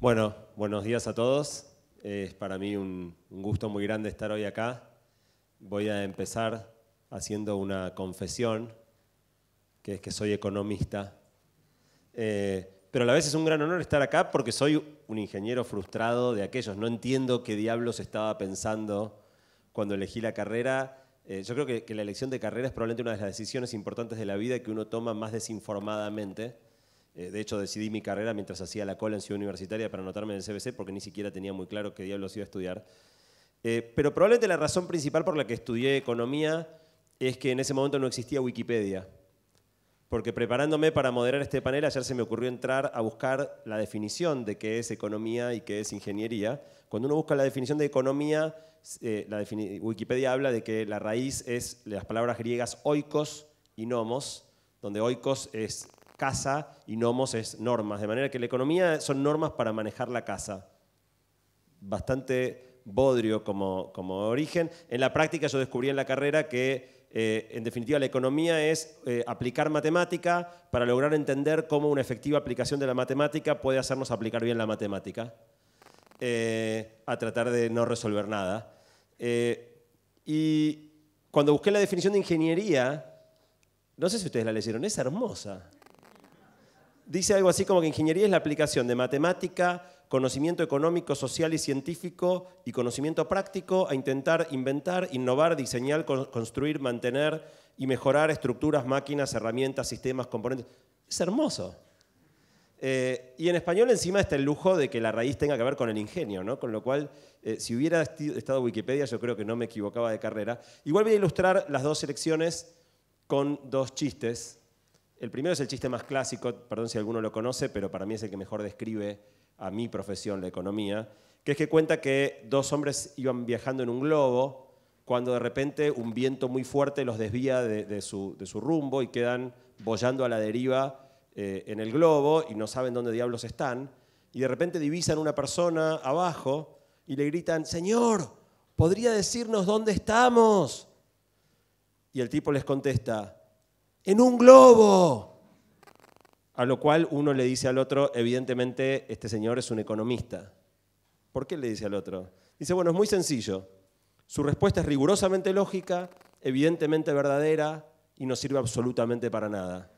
Bueno, buenos días a todos. Es para mí un gusto muy grande estar hoy acá. Voy a empezar haciendo una confesión, que es que soy economista. Pero a la vez es un gran honor estar acá porque soy un ingeniero frustrado de aquellos. No entiendo qué diablos estaba pensando cuando elegí la carrera. Yo creo que la elección de carrera es probablemente una de las decisiones importantes de la vida que uno toma más desinformadamente. De hecho, decidí mi carrera mientras hacía la cola en Ciudad Universitaria para anotarme en el CBC porque ni siquiera tenía muy claro qué diablos iba a estudiar. Pero probablemente la razón principal por la que estudié economía es que en ese momento no existía Wikipedia. Porque preparándome para moderar este panel, ayer se me ocurrió entrar a buscar la definición de qué es economía y qué es ingeniería. Cuando uno busca la definición de economía, Wikipedia habla de que la raíz es las palabras griegas oikos y nomos, donde oikos es casa y nomos es normas. De manera que la economía son normas para manejar la casa. Bastante bodrio como origen. En la práctica yo descubrí en la carrera que en definitiva, la economía es aplicar matemática para lograr entender cómo una efectiva aplicación de la matemática puede hacernos aplicar bien la matemática, a tratar de no resolver nada. Y cuando busqué la definición de ingeniería, no sé si ustedes la leyeron, es hermosa. Dice algo así como que ingeniería es la aplicación de matemática, conocimiento económico, social y científico y conocimiento práctico a intentar inventar, innovar, diseñar, construir, mantener y mejorar estructuras, máquinas, herramientas, sistemas, componentes. Es hermoso. Y en español encima está el lujo de que la raíz tenga que ver con el ingenio, ¿no? Con lo cual, si hubiera estado Wikipedia, yo creo que no me equivocaba de carrera. Igual voy a ilustrar las dos selecciones con dos chistes. El primero es el chiste más clásico, perdón si alguno lo conoce, pero para mí es el que mejor describe a mi profesión, la economía, que es que cuenta que dos hombres iban viajando en un globo cuando de repente un viento muy fuerte los desvía de su rumbo y quedan boyando a la deriva en el globo y no saben dónde diablos están. Y de repente divisan una persona abajo y le gritan, «Señor, ¿podría decirnos dónde estamos?» Y el tipo les contesta, «¡En un globo!» A lo cual uno le dice al otro, evidentemente este señor es un economista. ¿Por qué le dice al otro? Dice, bueno, es muy sencillo. Su respuesta es rigurosamente lógica, evidentemente verdadera y no sirve absolutamente para nada.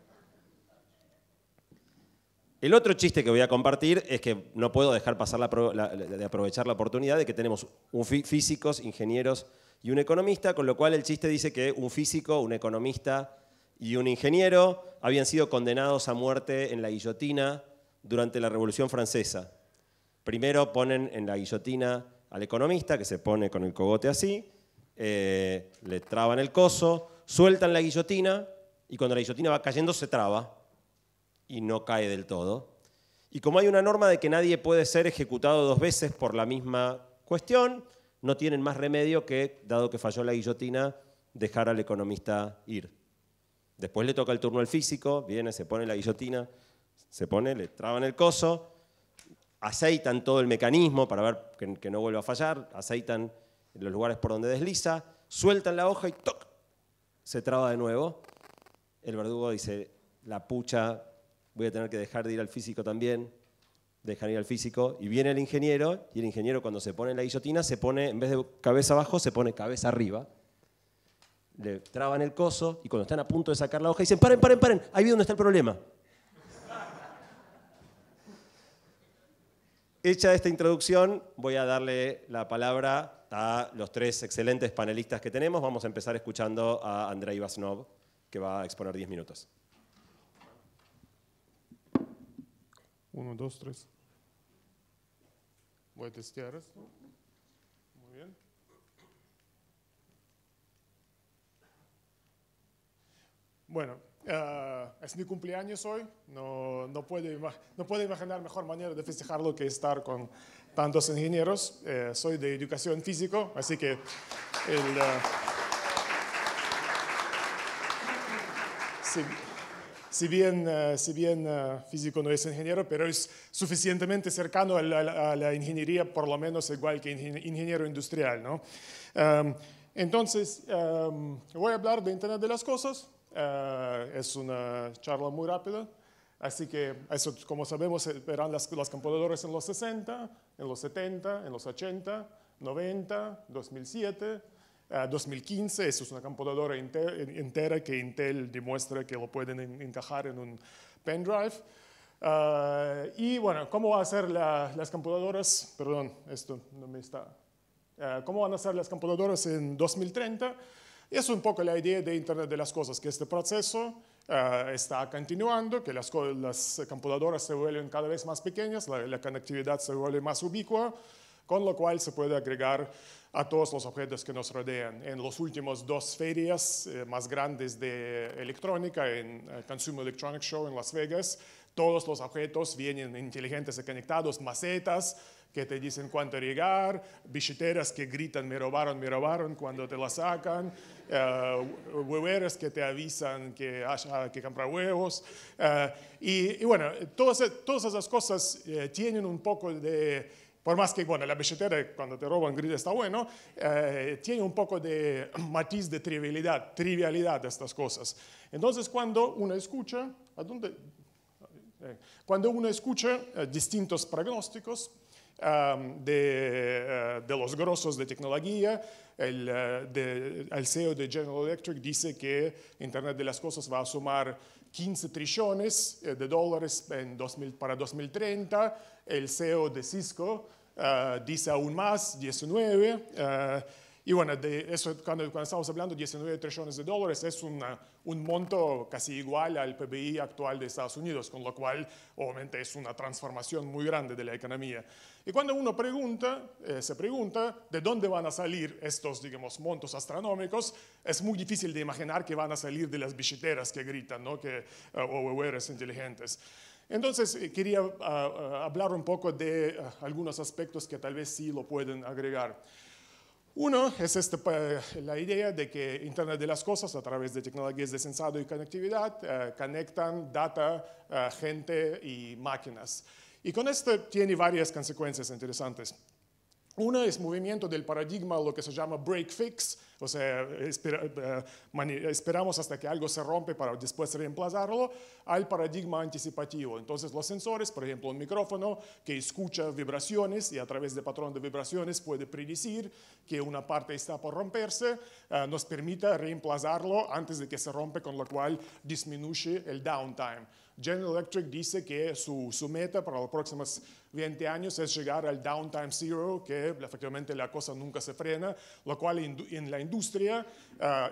El otro chiste que voy a compartir es que no puedo dejar pasar de aprovechar la oportunidad de que tenemos físicos, ingenieros y un economista, con lo cual el chiste dice que un físico, un economista y un ingeniero habían sido condenados a muerte en la guillotina durante la Revolución Francesa. Primero ponen en la guillotina al economista, que se pone con el cogote así, le traban el coso, sueltan la guillotina y cuando la guillotina va cayendo se traba y no cae del todo. Y como hay una norma de que nadie puede ser ejecutado dos veces por la misma cuestión, no tienen más remedio que, dado que falló la guillotina, dejar al economista ir. Después le toca el turno al físico, viene, se pone la guillotina, le traban el coso, aceitan todo el mecanismo para ver que no vuelva a fallar, aceitan los lugares por donde desliza, sueltan la hoja y ¡toc! Se traba de nuevo. El verdugo dice, la pucha, voy a tener que dejar de ir al físico también, dejan ir al físico, y viene el ingeniero, y el ingeniero cuando se pone la guillotina, se pone, en vez de cabeza abajo, se pone cabeza arriba. Le traban el coso y cuando están a punto de sacar la hoja dicen, paren, paren, paren, ahí vi dónde está el problema. Hecha esta introducción, voy a darle la palabra a los tres excelentes panelistas que tenemos. Vamos a empezar escuchando a Andrei Vasnov, que va a exponer 10 minutos. 1, 2, 3. Voy a testear esto. Muy bien. Bueno, es mi cumpleaños hoy. No puedo imaginar mejor manera de festejarlo que estar con tantos ingenieros. Soy de educación físico, así que si bien físico no es ingeniero, pero es suficientemente cercano a la ingeniería, por lo menos igual que ingeniero industrial, ¿no? Entonces, voy a hablar de Internet de las Cosas. Es una charla muy rápida. Así que, eso, como sabemos, eran las computadoras en los 60, en los 70, en los 80, 90, 2007, 2015. Eso es una computadora entera que Intel demuestra que lo pueden encajar en un pendrive. Y bueno, ¿cómo van a ser las computadoras? Perdón, esto no me está. ¿Cómo van a ser las computadoras en 2030? Es un poco la idea de Internet de las Cosas, que este proceso está continuando, que las computadoras se vuelven cada vez más pequeñas, la conectividad se vuelve más ubicua, con lo cual se puede agregar a todos los objetos que nos rodean. En los últimos 2 ferias más grandes de electrónica, en Consumer Electronics Show en Las Vegas, todos los objetos vienen inteligentes y conectados, macetas que te dicen cuánto llegar, billeteras que gritan me robaron cuando te la sacan, hueveras que te avisan que hay que comprar huevos. Y bueno, todas esas cosas tienen un poco de, por más que, bueno, la billetera cuando te roban grita está bueno, tiene un poco de matiz de trivialidad de estas cosas. Entonces cuando uno escucha, distintos pronósticos, de los grosos de tecnología, el CEO de General Electric dice que Internet de las Cosas va a sumar 15 trillones de dólares para 2030. El CEO de Cisco dice aún más, 19. Y bueno, de eso, cuando estamos hablando de 19 trillones de dólares, es un monto casi igual al PBI actual de Estados Unidos, con lo cual obviamente es una transformación muy grande de la economía. Y cuando uno se pregunta de dónde van a salir estos, digamos, montos astronómicos, es muy difícil de imaginar que van a salir de las billeteras que gritan, ¿no? O hueveras inteligentes. Entonces, quería hablar un poco de algunos aspectos que tal vez sí lo pueden agregar. Uno es la idea de que Internet de las Cosas, a través de tecnologías de sensado y conectividad, conectan data, gente y máquinas. Y con esto tiene varias consecuencias interesantes. Una es movimiento del paradigma, lo que se llama break fix, o sea, esperamos hasta que algo se rompe para después reemplazarlo, al paradigma anticipativo. Entonces los sensores, por ejemplo, un micrófono que escucha vibraciones y a través de patrón de vibraciones puede predecir que una parte está por romperse, nos permite reemplazarlo antes de que se rompe, con lo cual disminuye el downtime. General Electric dice que su meta para los próximos 20 años es llegar al downtime zero, que efectivamente la cosa nunca se frena, lo cual en la industria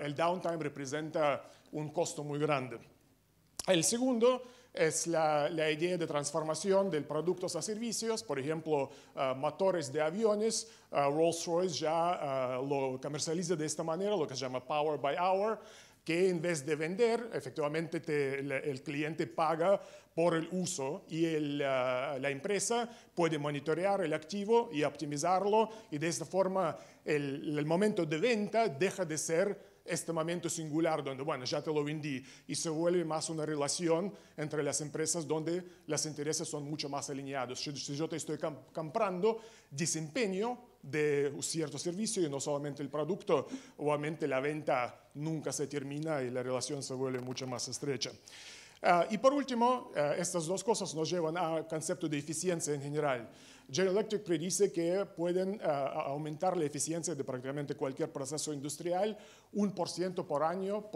el downtime representa un costo muy grande. El segundo es la idea de transformación de productos a servicios. Por ejemplo, motores de aviones, Rolls-Royce ya lo comercializa de esta manera, lo que se llama Power by Hour, que en vez de vender, efectivamente el cliente paga por el uso y la empresa puede monitorear el activo y optimizarlo, y de esta forma el momento de venta deja de ser este momento singular donde, bueno, ya te lo vendí, y se vuelve más una relación entre las empresas donde los intereses son mucho más alineados. Si yo te estoy comprando desempeño de un cierto servicio y no solamente el producto, obviamente la venta nunca se termina y la relación se vuelve mucho más estrecha. Y por último, estas dos cosas nos llevan al concepto de eficiencia en general. General Electric predice que pueden aumentar la eficiencia de prácticamente cualquier proceso industrial 1% por año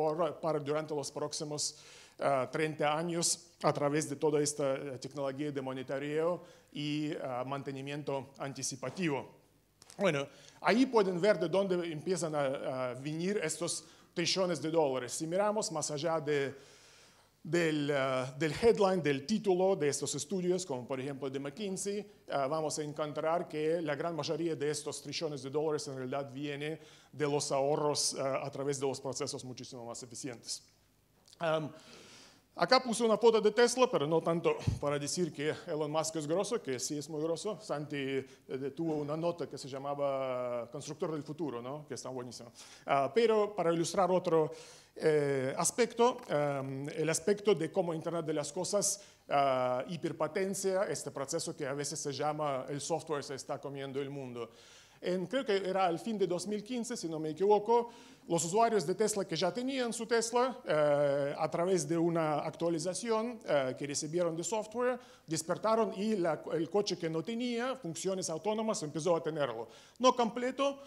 durante los próximos 30 años a través de toda esta tecnología de monitoreo y mantenimiento anticipativo. Bueno, ahí pueden ver de dónde empiezan a venir estos trillones de dólares. Si miramos más allá del headline, del título de estos estudios, como por ejemplo de McKinsey, vamos a encontrar que la gran mayoría de estos trillones de dólares en realidad viene de los ahorros a través de los procesos muchísimo más eficientes. Acá puse una foto de Tesla, pero no tanto para decir que Elon Musk es grosso, que sí es muy grosso. Santi tuvo una nota que se llamaba Constructor del Futuro, ¿no? Que está buenísima. Pero para ilustrar otro aspecto, el aspecto de cómo Internet de las Cosas hiperpotencia este proceso que a veces se llama el software se está comiendo el mundo. Creo que era al fin de 2015, si no me equivoco, los usuarios de Tesla que ya tenían su Tesla, a través de una actualización que recibieron de software, despertaron y el coche que no tenía funciones autónomas empezó a tenerlo. No completo,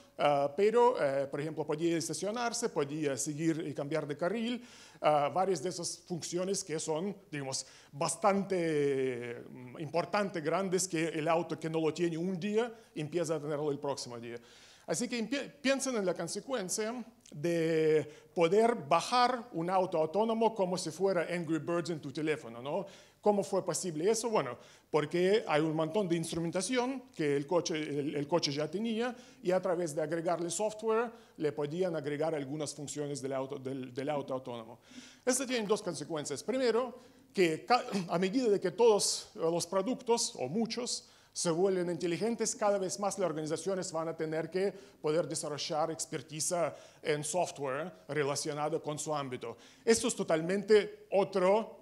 pero, por ejemplo, podía estacionarse, podía seguir y cambiar de carril. Varias de esas funciones que son, digamos, bastante importantes, grandes, que el auto que no lo tiene un día empieza a tenerlo el próximo día. Así que piensen en la consecuencia de poder bajar un auto autónomo como si fuera Angry Birds en tu teléfono, ¿no? ¿Cómo fue posible eso? Bueno, porque hay un montón de instrumentación que el coche ya tenía y a través de agregarle software le podían agregar algunas funciones del auto autónomo. Esto tiene dos consecuencias. Primero, que a medida de que todos los productos, o muchos, se vuelven inteligentes, cada vez más las organizaciones van a tener que poder desarrollar expertiza en software relacionado con su ámbito. Esto es totalmente otro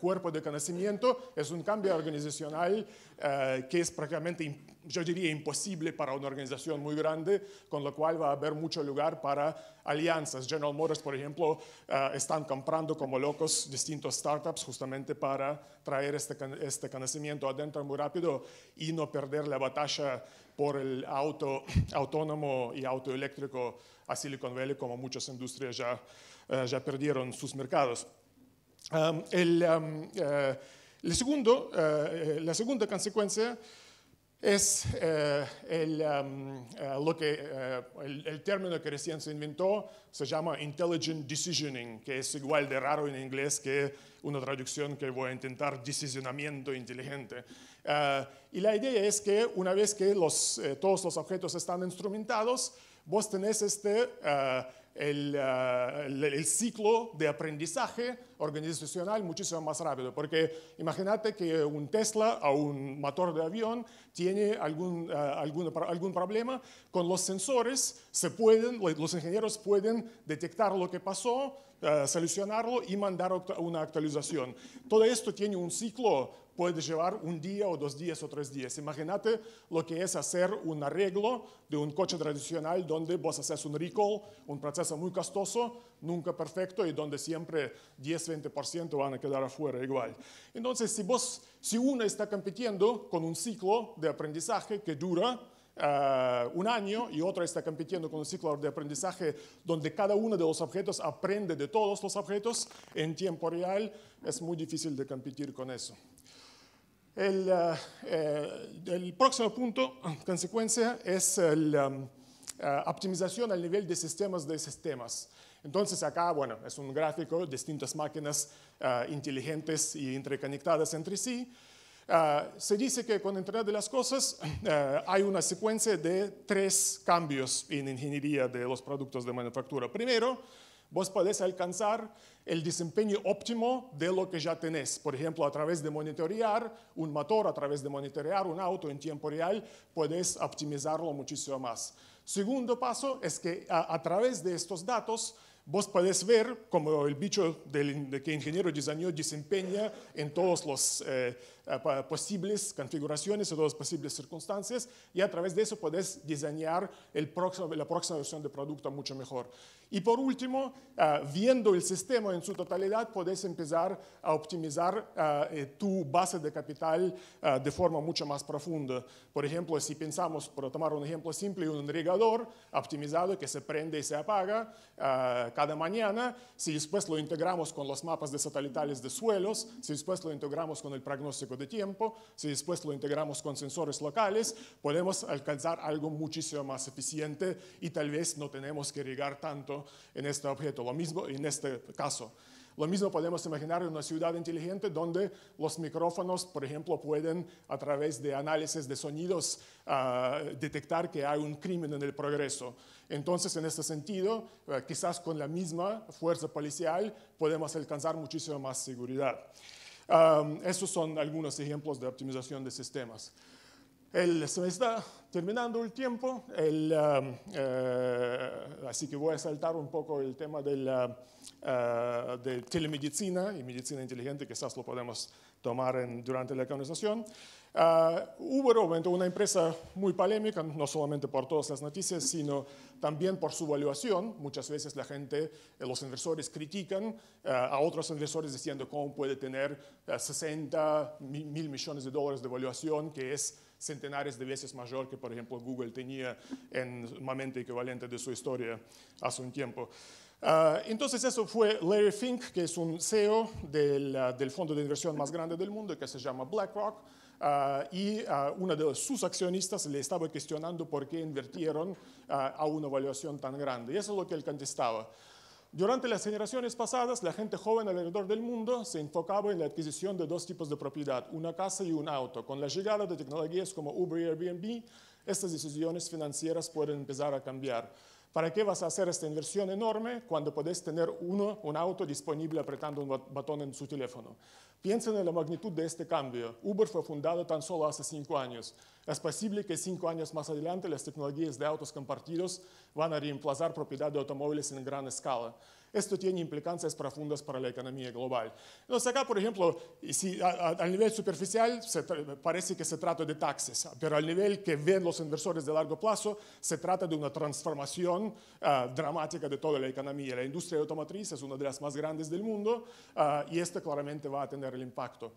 cuerpo de conocimiento, es un cambio organizacional que es prácticamente, yo diría, imposible para una organización muy grande, con lo cual va a haber mucho lugar para alianzas. General Motors, por ejemplo, están comprando como locos distintos startups justamente para traer este conocimiento adentro muy rápido y no perder la batalla por el auto autónomo y auto eléctrico a Silicon Valley, como muchas industrias ya perdieron sus mercados. La segunda consecuencia es el término que recién se inventó, se llama Intelligent Decisioning, que es igual de raro en inglés que una traducción que voy a intentar, decisionamiento inteligente. Y la idea es que una vez que todos los objetos están instrumentados, vos tenés el ciclo de aprendizaje organizacional muchísimo más rápido, porque imagínate que un Tesla o un motor de avión tiene algún problema, con los sensores los ingenieros pueden detectar lo que pasó, solucionarlo y mandar una actualización. Todo esto tiene un ciclo, puede llevar un día o 2 días o 3 días. Imagínate lo que es hacer un arreglo de un coche tradicional donde vos haces un recall, un proceso muy costoso, nunca perfecto y donde siempre 10-20% van a quedar afuera igual. Entonces, si uno está compitiendo con un ciclo de aprendizaje que dura 1 año y otro está compitiendo con un ciclo de aprendizaje donde cada uno de los objetos aprende de todos los objetos en tiempo real, es muy difícil de competir con eso. El próximo punto, consecuencia, es la optimización al nivel de sistemas. Entonces acá, bueno, es un gráfico, distintas máquinas inteligentes y interconectadas entre sí. Se dice que con Internet de las Cosas hay una secuencia de 3 cambios en ingeniería de los productos de manufactura. Primero, vos podés alcanzar el desempeño óptimo de lo que ya tenés. Por ejemplo, a través de monitorear un motor, a través de monitorear un auto en tiempo real, podés optimizarlo muchísimo más. Segundo paso es que a través de estos datos vos podés ver cómo el bicho que el ingeniero diseñó desempeña en todas las posibles configuraciones, en todas las posibles circunstancias, y a través de eso podés diseñar la próxima versión de producto mucho mejor. Y por último, viendo el sistema en su totalidad, podés empezar a optimizar tu base de capital de forma mucho más profunda. Por ejemplo, si pensamos, por tomar un ejemplo simple, un irrigador optimizado que se prende y se apaga cada mañana, si después lo integramos con los mapas de satelitales de suelos, si después lo integramos con el pronóstico de tiempo, si después lo integramos con sensores locales, podemos alcanzar algo muchísimo más eficiente y tal vez no tenemos que irrigar tanto en este objeto. Lo mismo en este caso. Lo mismo podemos imaginar en una ciudad inteligente donde los micrófonos, por ejemplo, pueden a través de análisis de sonidos detectar que hay un crimen en el progreso. Entonces, en este sentido, quizás con la misma fuerza policial podemos alcanzar muchísima más seguridad. Estos son algunos ejemplos de optimización de sistemas. Se me está terminando el tiempo, así que voy a saltar un poco el tema de telemedicina y medicina inteligente, quizás lo podemos tomar durante la conversación. Uber, obviamente, una empresa muy polémica, no solamente por todas las noticias, sino también por su valuación. Muchas veces la gente, los inversores critican a otros inversores diciendo cómo puede tener 60 mil millones de dólares de valuación, que es centenares de veces mayor que, por ejemplo, Google tenía en un momento equivalente de su historia hace un tiempo. Entonces eso fue Larry Fink, que es un CEO del fondo de inversión más grande del mundo, que se llama BlackRock. Y uno de sus accionistas le estaba cuestionando por qué invirtieron a una valuación tan grande. Y eso es lo que él contestaba. Durante las generaciones pasadas, la gente joven alrededor del mundo se enfocaba en la adquisición de dos tipos de propiedad, una casa y un auto. Con la llegada de tecnologías como Uber y Airbnb, estas decisiones financieras pueden empezar a cambiar. ¿Para qué vas a hacer esta inversión enorme cuando podés tener un auto disponible apretando un botón en su teléfono? Piensen en la magnitud de este cambio. Uber fue fundado tan solo hace 5 años. Es posible que 5 años más adelante las tecnologías de autos compartidos van a reemplazar propiedad de automóviles en gran escala. Esto tiene implicancias profundas para la economía global. Entonces acá, por ejemplo, si a nivel superficial parece que se trata de taxes, pero al nivel que ven los inversores de largo plazo, se trata de una transformación dramática de toda la economía. La industria automotriz es una de las más grandes del mundo y esto claramente va a tener el impacto.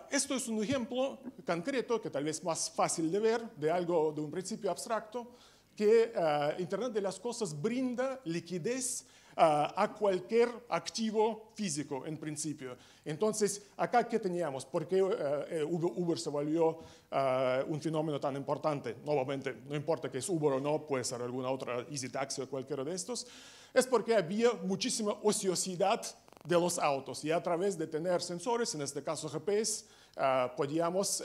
Esto es un ejemplo concreto, que tal vez más fácil de ver, de algo de un principio abstracto, que Internet de las Cosas brinda liquidez a cualquier activo físico en principio. Entonces, acá, ¿qué teníamos? ¿Por qué Uber se volvió un fenómeno tan importante? Obviamente, no importa que es Uber o no, puede ser alguna otra Easy Taxi o cualquiera de estos. Es porque había muchísima ociosidad de los autos y a través de tener sensores, en este caso GPS, podíamos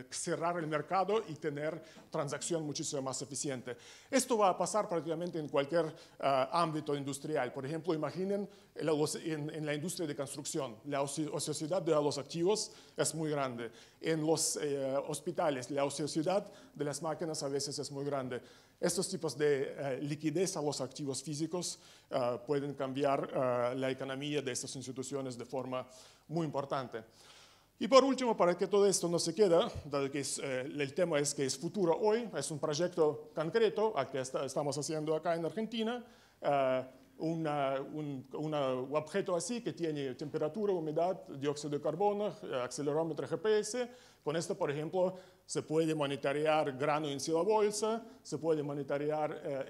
cerrar el mercado y tener transacción muchísimo más eficiente. Esto va a pasar prácticamente en cualquier ámbito industrial. Por ejemplo, imaginen en la industria de construcción, la ociosidad de los activos es muy grande. En los hospitales, la ociosidad de las máquinas a veces es muy grande. Estos tipos de liquidez a los activos físicos pueden cambiar la economía de estas instituciones de forma muy importante. Y por último, para que todo esto no se quede, dado que el tema es que es futuro hoy, es un proyecto concreto al que estamos haciendo acá en Argentina, un objeto así que tiene temperatura, humedad, dióxido de carbono, acelerómetro GPS. Con esto, por ejemplo, se puede monitorear grano en la bolsa, se puede monitorear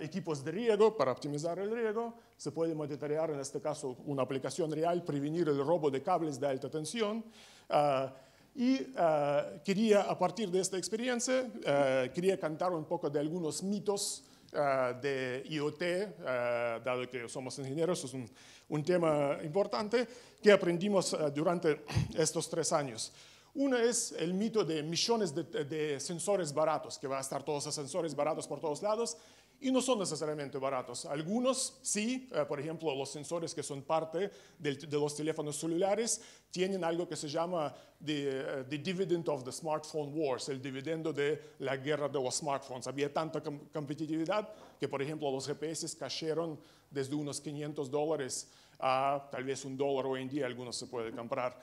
equipos de riego para optimizar el riego, se puede monitorear, en este caso, una aplicación real, prevenir el robo de cables de alta tensión. Quería, a partir de esta experiencia, quería contar un poco de algunos mitos de IoT, dado que somos ingenieros, es un tema importante que aprendimos durante estos 3 años. Uno es el mito de millones de sensores baratos, que va a estar todos los sensores baratos por todos lados, y no son necesariamente baratos. Algunos sí, por ejemplo, los sensores que son parte de los teléfonos celulares tienen algo que se llama the dividend of the smartphone wars, el dividendo de la guerra de los smartphones. Había tanta competitividad que, por ejemplo, los GPS cayeron desde unos $500 a tal vez $1 hoy en día, algunos se pueden comprar.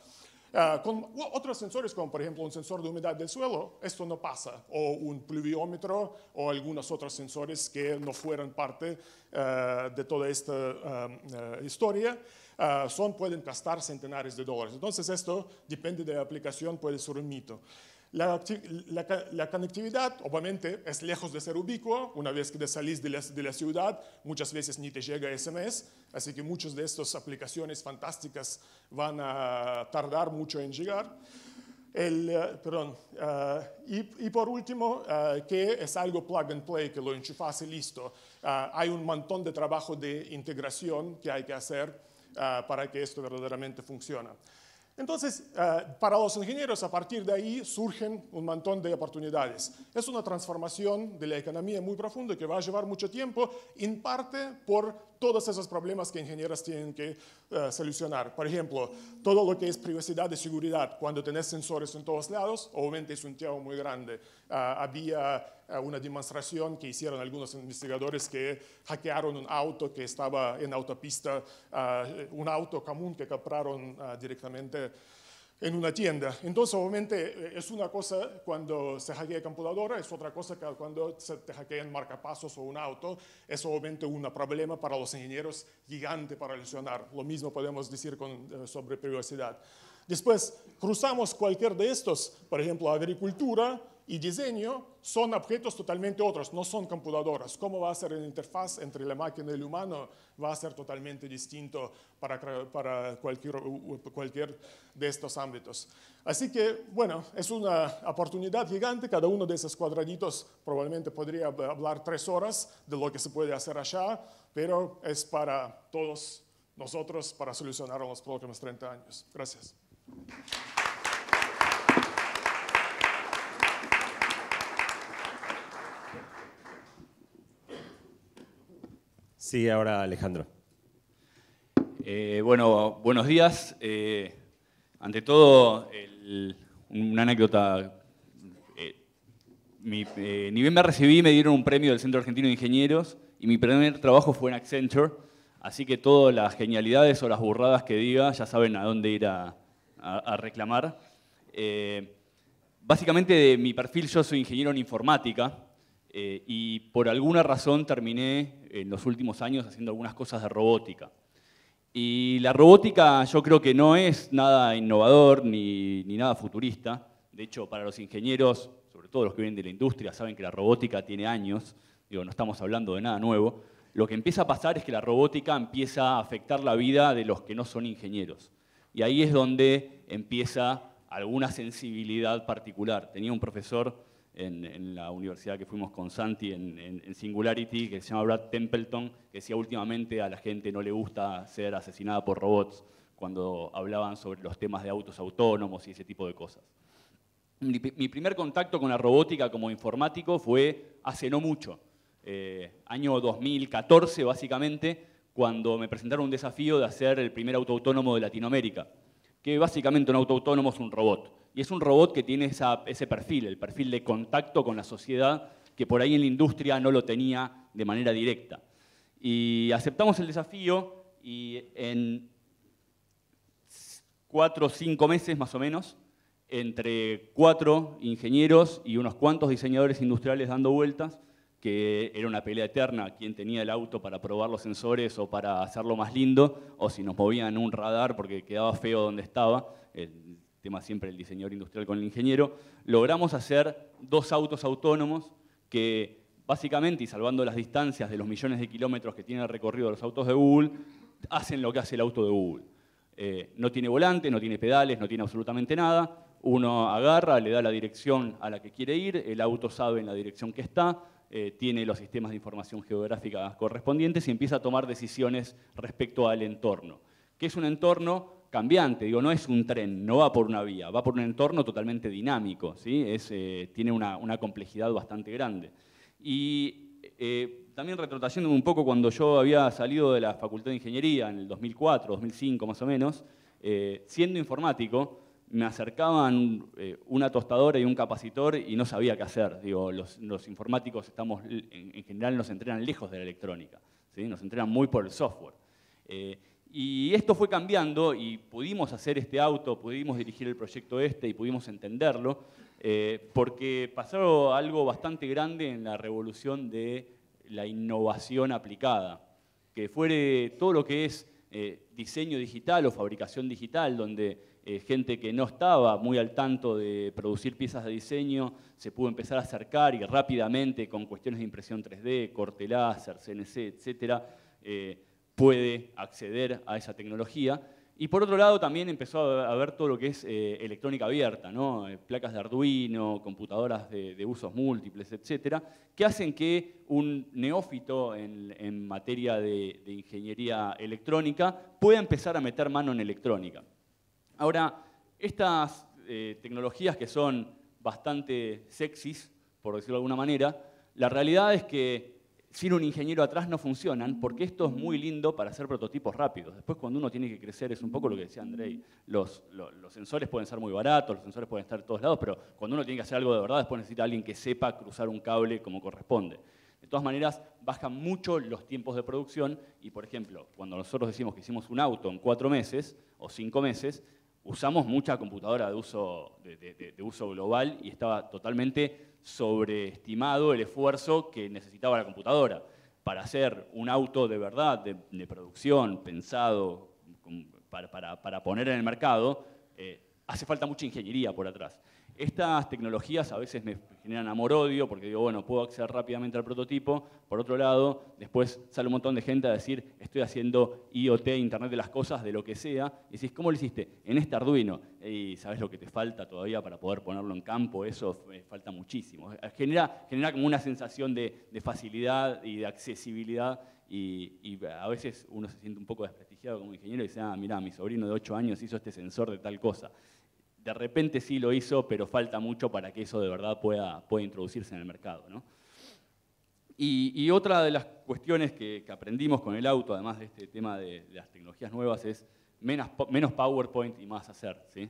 Con otros sensores, como por ejemplo un sensor de humedad del suelo, esto no pasa, o un pluviómetro, o algunos otros sensores que no fueran parte de toda esta historia, pueden costar centenares de dólares. Entonces esto depende de la aplicación, puede ser un mito. La conectividad, obviamente, es lejos de ser ubicua. Una vez que salís de la ciudad, muchas veces ni te llega SMS, así que muchas de estas aplicaciones fantásticas van a tardar mucho en llegar. Y por último, que es algo plug and play, que lo enchufas y listo. Hay un montón de trabajo de integración que hay que hacer para que esto verdaderamente funcione. Entonces, para los ingenieros, a partir de ahí surgen un montón de oportunidades. Es una transformación de la economía muy profunda que va a llevar mucho tiempo, en parte por todos esos problemas que ingenieros tienen que solucionar. Por ejemplo, todo lo que es privacidad y seguridad. Cuando tenés sensores en todos lados, obviamente es un tema muy grande. Había una demostración que hicieron algunos investigadores que hackearon un auto que estaba en autopista, un auto común que compraron directamente en una tienda. Entonces, obviamente, es una cosa cuando se hackea computadora, es otra cosa que cuando se te hackean marcapasos o un auto, es obviamente un problema para los ingenieros gigante para solucionar. Lo mismo podemos decir sobre privacidad. Después, cruzamos cualquier de estos, por ejemplo, agricultura y diseño, son objetos totalmente otros, no son computadoras. ¿Cómo va a ser la interfaz entre la máquina y el humano? Va a ser totalmente distinto para cualquier de estos ámbitos. Así que, bueno, es una oportunidad gigante. Cada uno de esos cuadraditos probablemente podría hablar 3 horas de lo que se puede hacer allá, pero es para todos nosotros para solucionar los próximos 30 años. Gracias. Sí, ahora Alejandro. Bueno, buenos días. Ante todo, una anécdota. Ni bien me recibí, me dieron un premio del Centro Argentino de Ingenieros y mi primer trabajo fue en Accenture. Así que todas las genialidades o las burradas que diga ya saben a dónde ir a reclamar. Básicamente, de mi perfil, yo soy ingeniero en informática. Y por alguna razón terminé en los últimos años haciendo algunas cosas de robótica. Y la robótica yo creo que no es nada innovador ni nada futurista. De hecho, para los ingenieros, sobre todo los que vienen de la industria, saben que la robótica tiene años. Digo, no estamos hablando de nada nuevo. Lo que empieza a pasar es que la robótica empieza a afectar la vida de los que no son ingenieros. Y ahí es donde empieza alguna sensibilidad particular. Tenía un profesor en la universidad que fuimos con Santi en Singularity, que se llama Brad Templeton, que decía últimamente a la gente no le gusta ser asesinada por robots cuando hablaban sobre los temas de autos autónomos y ese tipo de cosas. Mi primer contacto con la robótica como informático fue hace no mucho, año 2014 básicamente, cuando me presentaron un desafío de hacer el primer auto autónomo de Latinoamérica, que básicamente un auto autónomo es un robot. Y es un robot que tiene ese perfil, el perfil de contacto con la sociedad, que por ahí en la industria no lo tenía de manera directa. Y aceptamos el desafío y en 4 o 5 meses más o menos, entre 4 ingenieros y unos cuantos diseñadores industriales dando vueltas, que era una pelea eterna, quién tenía el auto para probar los sensores o para hacerlo más lindo, o si nos movían un radar porque quedaba feo donde estaba, el tema siempre el diseñador industrial con el ingeniero, logramos hacer 2 autos autónomos que básicamente, y salvando las distancias de los millones de kilómetros que tiene el recorrido de los autos de Google, hacen lo que hace el auto de Google. No tiene volante, no tiene pedales, no tiene absolutamente nada. Uno agarra, le da la dirección a la que quiere ir, el auto sabe en la dirección que está, tiene los sistemas de información geográfica correspondientes y empieza a tomar decisiones respecto al entorno. ¿Qué es un entorno? Cambiante, digo, no es un tren, no va por una vía, va por un entorno totalmente dinámico, ¿sí? Tiene una complejidad bastante grande. Y también retrotrayéndome un poco, cuando yo había salido de la Facultad de Ingeniería en el 2004, 2005 más o menos, siendo informático, me acercaban una tostadora y un capacitor y no sabía qué hacer. Digo, los informáticos en general nos entrenan lejos de la electrónica, ¿sí? Nos entrenan muy por el software. Y esto fue cambiando y pudimos hacer este auto, pudimos dirigir el proyecto y pudimos entenderlo, porque pasó algo bastante grande en la revolución de la innovación aplicada, que fue todo lo que es diseño digital o fabricación digital, donde gente que no estaba muy al tanto de producir piezas de diseño se pudo empezar a acercar y rápidamente con cuestiones de impresión 3D, corte láser, CNC, etcétera, puede acceder a esa tecnología. Y por otro lado también empezó a ver todo lo que es electrónica abierta, ¿no? Placas de Arduino, computadoras de usos múltiples, etcétera, que hacen que un neófito en materia de ingeniería electrónica pueda empezar a meter mano en electrónica. Ahora, estas tecnologías que son bastante sexys, por decirlo de alguna manera, la realidad es que sin un ingeniero atrás no funcionan, porque esto es muy lindo para hacer prototipos rápidos. Después, cuando uno tiene que crecer, es un poco lo que decía Andrei, los sensores pueden ser muy baratos, los sensores pueden estar en todos lados, pero cuando uno tiene que hacer algo de verdad, después necesita alguien que sepa cruzar un cable como corresponde. De todas maneras, bajan mucho los tiempos de producción y, por ejemplo, cuando nosotros decimos que hicimos un auto en 4 meses o 5 meses, usamos mucha computadora de uso global y estaba totalmente sobreestimado el esfuerzo que necesitaba la computadora. Para hacer un auto de verdad, de producción, pensado para poner en el mercado, hace falta mucha ingeniería por atrás. Estas tecnologías a veces me generan amor-odio porque digo, bueno, puedo acceder rápidamente al prototipo. Por otro lado, después sale un montón de gente a decir, estoy haciendo IoT, Internet de las Cosas, de lo que sea. Y decís, ¿cómo lo hiciste? En este Arduino. Y ¿sabés lo que te falta todavía para poder ponerlo en campo? Eso falta muchísimo. Genera como una sensación de facilidad y de accesibilidad. Y a veces uno se siente un poco desprestigiado como ingeniero y dice, mirá, mi sobrino de 8 años hizo este sensor de tal cosa. De repente sí lo hizo, pero falta mucho para que eso de verdad pueda introducirse en el mercado, ¿no? Y otra de las cuestiones que aprendimos con el auto, además de este tema de las tecnologías nuevas, es menos PowerPoint y más hacer, ¿sí?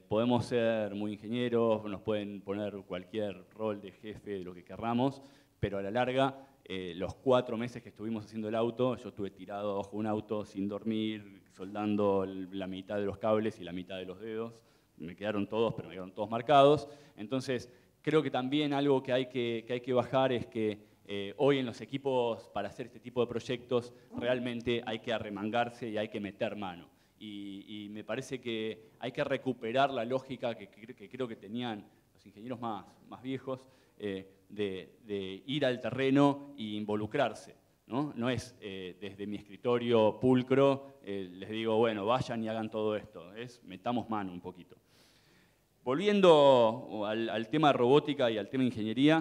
Podemos ser muy ingenieros, nos pueden poner cualquier rol de jefe, de lo que querramos, pero a la larga, los 4 meses que estuvimos haciendo el auto, yo estuve tirado bajo un auto sin dormir, soldando la mitad de los cables y la mitad de los dedos. Me quedaron todos, pero me quedaron todos marcados. Entonces, creo que también algo que hay que bajar es que hoy en los equipos, para hacer este tipo de proyectos, realmente hay que arremangarse y hay que meter mano. Y me parece que hay que recuperar la lógica que creo que tenían los ingenieros más viejos, de ir al terreno e involucrarse. No es desde mi escritorio pulcro, les digo, bueno, vayan y hagan todo esto. Es metamos mano un poquito. Volviendo al tema robótica y al tema ingeniería,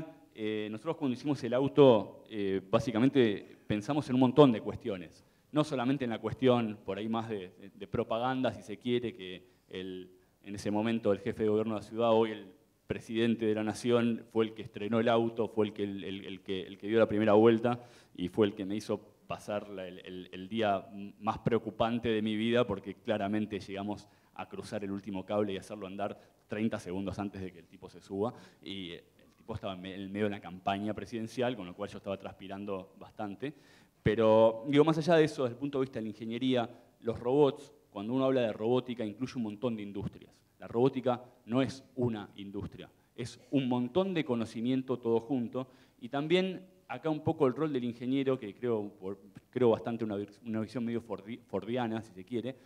nosotros cuando hicimos el auto, básicamente pensamos en un montón de cuestiones. No solamente en la cuestión, por ahí más de propaganda, si se quiere, que en ese momento el jefe de gobierno de la ciudad, hoy el presidente de la nación, fue el que estrenó el auto, fue el que dio la primera vuelta y fue el que me hizo pasar el día más preocupante de mi vida porque claramente llegamos a cruzar el último cable y hacerlo andar 30 segundos antes de que el tipo se suba. Y el tipo estaba en el medio de la campaña presidencial, con lo cual yo estaba transpirando bastante. Pero digo, más allá de eso, desde el punto de vista de la ingeniería, los robots, cuando uno habla de robótica, incluye un montón de industrias. La robótica no es una industria, es un montón de conocimiento todo junto. Y también acá un poco el rol del ingeniero, que creo bastante una visión medio fordiana, si se quiere,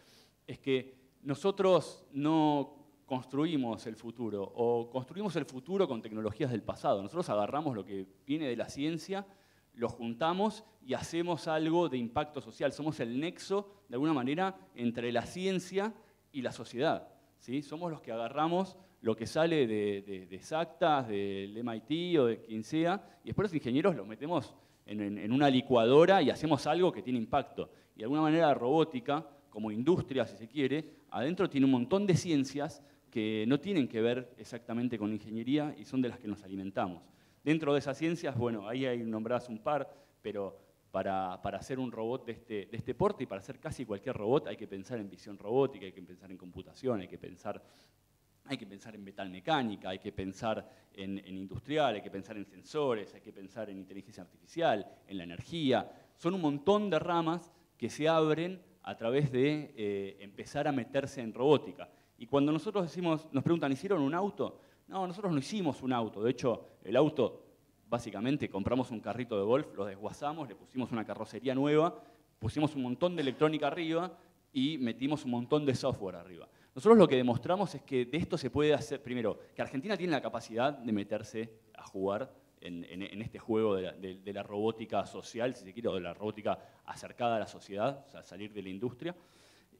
es que nosotros no construimos el futuro, o construimos el futuro con tecnologías del pasado. Nosotros agarramos lo que viene de la ciencia, lo juntamos y hacemos algo de impacto social. Somos el nexo, de alguna manera, entre la ciencia y la sociedad, ¿sí? Somos los que agarramos lo que sale de exactas, del MIT o de quien sea, y después los ingenieros lo metemos en una licuadora y hacemos algo que tiene impacto. Y de alguna manera la robótica, como industria, si se quiere, adentro tiene un montón de ciencias que no tienen que ver exactamente con ingeniería y son de las que nos alimentamos. Dentro de esas ciencias, bueno, ahí hay nombradas un par, pero para hacer un robot de este porte y para hacer casi cualquier robot hay que pensar en visión robótica, hay que pensar en computación, hay que pensar en metalmecánica, hay que pensar en industrial, hay que pensar en sensores, hay que pensar en inteligencia artificial, en la energía. Son un montón de ramas que se abren a través de empezar a meterse en robótica. Y cuando nosotros decimos, nos preguntan, ¿hicieron un auto? No, nosotros no hicimos un auto. De hecho, el auto, básicamente, compramos un carrito de golf, lo desguazamos, le pusimos una carrocería nueva, pusimos un montón de electrónica arriba y metimos un montón de software arriba. Nosotros lo que demostramos es que de esto se puede hacer, primero, que Argentina tiene la capacidad de meterse a jugar en este juego de la robótica social, si se quiere, o de la robótica acercada a la sociedad, o sea, salir de la industria.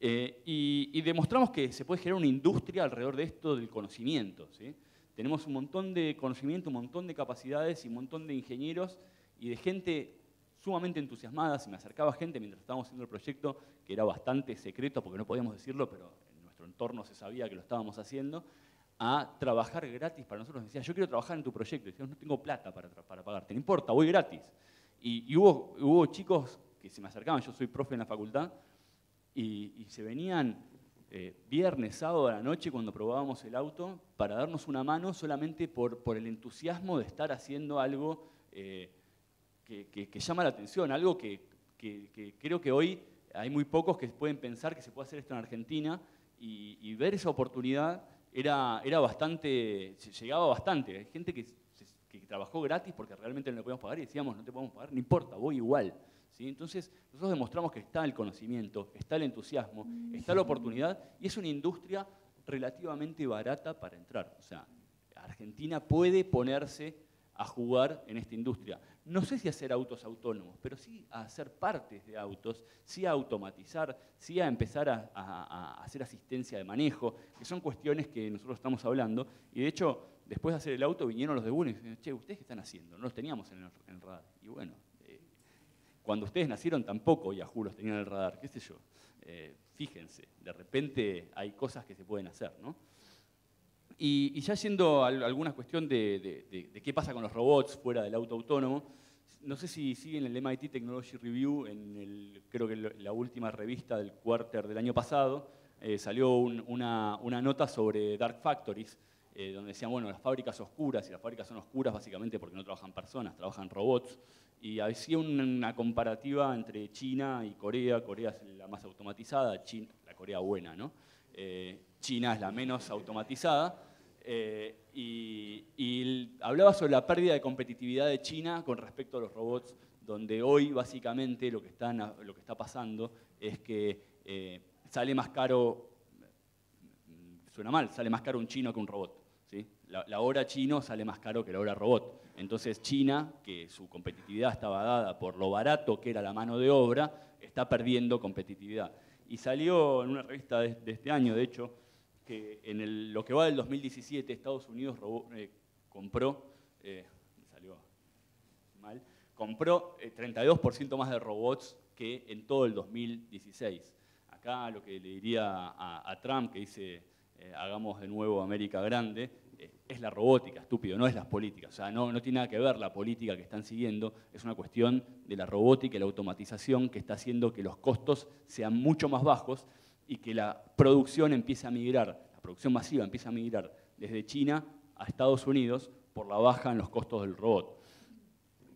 Y demostramos que se puede generar una industria alrededor de esto del conocimiento, ¿sí? Tenemos un montón de conocimiento, un montón de capacidades y un montón de ingenieros y de gente sumamente entusiasmada. Se me acercaba gente mientras estábamos haciendo el proyecto, que era bastante secreto porque no podíamos decirlo, pero en nuestro entorno se sabía que lo estábamos haciendo, a trabajar gratis para nosotros. Nos decía, yo quiero trabajar en tu proyecto. Y decíamos, no tengo plata para pagarte, no importa, voy gratis. Y hubo chicos que se me acercaban, yo soy profe en la facultad, y se venían viernes, sábado a la noche cuando probábamos el auto para darnos una mano solamente por el entusiasmo de estar haciendo algo que llama la atención, algo que creo que hoy hay muy pocos que pueden pensar que se puede hacer esto en Argentina, y ver esa oportunidad era bastante, llegaba bastante. Hay gente que trabajó gratis porque realmente no le podíamos pagar y decíamos, no te podemos pagar, no importa, voy igual. ¿Sí? Entonces, nosotros demostramos que está el conocimiento, está el entusiasmo, está la oportunidad, y es una industria relativamente barata para entrar. O sea, Argentina puede ponerse a jugar en esta industria. No sé si hacer autos autónomos, pero sí a hacer partes de autos, sí a automatizar, sí a empezar a hacer asistencia de manejo, que son cuestiones que nosotros estamos hablando. Y de hecho, después de hacer el auto, vinieron los de Google y dijeron, che, ¿ustedes qué están haciendo? No los teníamos en el radar. Y bueno, cuando ustedes nacieron tampoco Yahoo los tenían en el radar, qué sé yo. Fíjense, de repente hay cosas que se pueden hacer, ¿no? Y ya yendo a alguna cuestión de qué pasa con los robots fuera del auto autónomo, no sé si siguen el MIT Technology Review, creo que la última revista del quarter del año pasado, salió una nota sobre dark factories, donde decían, bueno, las fábricas oscuras, y las fábricas son oscuras básicamente porque no trabajan personas, trabajan robots, y hacía una comparativa entre China y Corea. Corea es la más automatizada, la Corea buena, ¿no? China es la menos automatizada, y hablaba sobre la pérdida de competitividad de China con respecto a los robots, donde hoy básicamente lo que está pasando es que sale más caro, suena mal, sale más caro un chino que un robot. ¿Sí? La hora chino sale más caro que la hora robot. Entonces China, que su competitividad estaba dada por lo barato que era la mano de obra, está perdiendo competitividad. Y salió en una revista de este año, de hecho, que en lo que va del 2017, Estados Unidos compró 32% más de robots que en todo el 2016. Acá lo que le diría a Trump, que dice, hagamos de nuevo América grande, es la robótica, estúpido, no es las políticas. O sea, no tiene nada que ver la política que están siguiendo, es una cuestión de la robótica y la automatización que está haciendo que los costos sean mucho más bajos y que la producción empiece a migrar, la producción masiva empiece a migrar desde China a Estados Unidos por la baja en los costos del robot.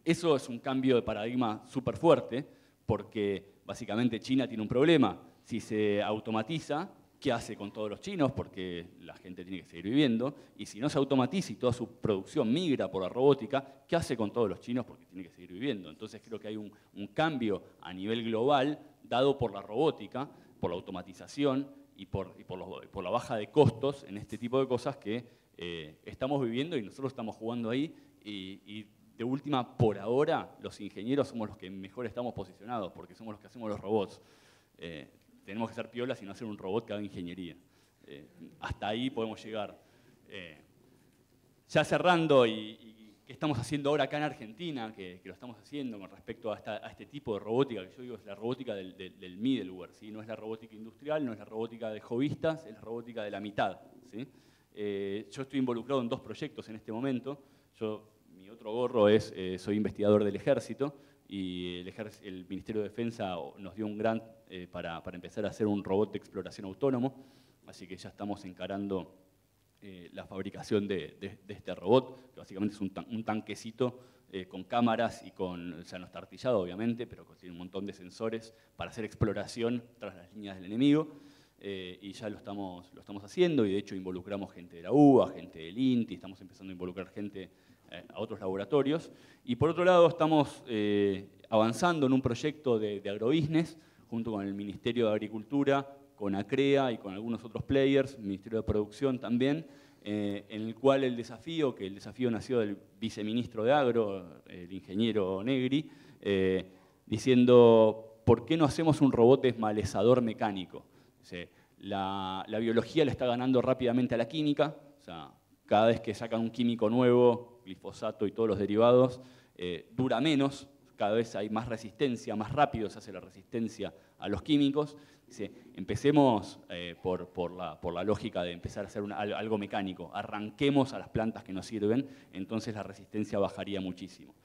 Eso es un cambio de paradigma súper fuerte, porque básicamente China tiene un problema. Si se automatiza, ¿qué hace con todos los chinos? Porque la gente tiene que seguir viviendo. Y si no se automatiza y toda su producción migra por la robótica, ¿qué hace con todos los chinos? Porque tiene que seguir viviendo. Entonces creo que hay un cambio a nivel global dado por la robótica, por la automatización y por la baja de costos en este tipo de cosas que estamos viviendo, y nosotros estamos jugando ahí. Y de última, por ahora, los ingenieros somos los que mejor estamos posicionados, porque somos los que hacemos los robots. Tenemos que ser piolas y no hacer un robot que haga ingeniería. Hasta ahí podemos llegar. Ya cerrando, y qué estamos haciendo ahora acá en Argentina, que lo estamos haciendo con respecto a este tipo de robótica, que yo digo es la robótica del middleware, ¿sí? No es la robótica industrial, no es la robótica de hobbyistas, es la robótica de la mitad, ¿sí? Yo estoy involucrado en 2 proyectos en este momento. Mi otro gorro es, soy investigador del Ejército, y el Ministerio de Defensa nos dio un grant para empezar a hacer un robot de exploración autónomo, así que ya estamos encarando la fabricación de este robot, que básicamente es un tanquecito con cámaras y o sea, no está artillado obviamente, pero tiene un montón de sensores para hacer exploración tras las líneas del enemigo, y ya lo estamos haciendo, y de hecho involucramos gente de la UBA, gente del INTI, estamos empezando a involucrar gente a otros laboratorios. Y por otro lado estamos avanzando en un proyecto de agrobusiness junto con el Ministerio de Agricultura, con ACREA y con algunos otros players, el Ministerio de Producción también, en el cual el desafío nació del viceministro de Agro, el ingeniero Negri, diciendo, ¿por qué no hacemos un robot desmalezador mecánico? La biología le está ganando rápidamente a la química, o sea, cada vez que sacan un químico nuevo, glifosato y todos los derivados, dura menos, cada vez hay más resistencia, más rápido se hace la resistencia a los químicos. Dice, empecemos por la lógica de empezar a hacer algo mecánico, arranquemos a las plantas que nos sirven, entonces la resistencia bajaría muchísimo.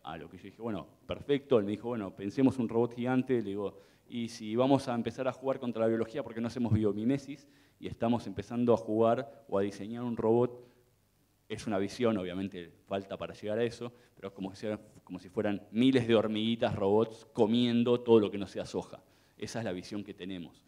A lo que yo dije, bueno, perfecto. Él me dijo, bueno, pensemos un robot gigante. Le digo, y si vamos a empezar a jugar contra la biología, ¿por qué no hacemos biomimesis? Y estamos empezando a jugar o a diseñar un robot. Es una visión, obviamente falta para llegar a eso, pero es como si fueran miles de hormiguitas robots comiendo todo lo que no sea soja. Esa es la visión que tenemos.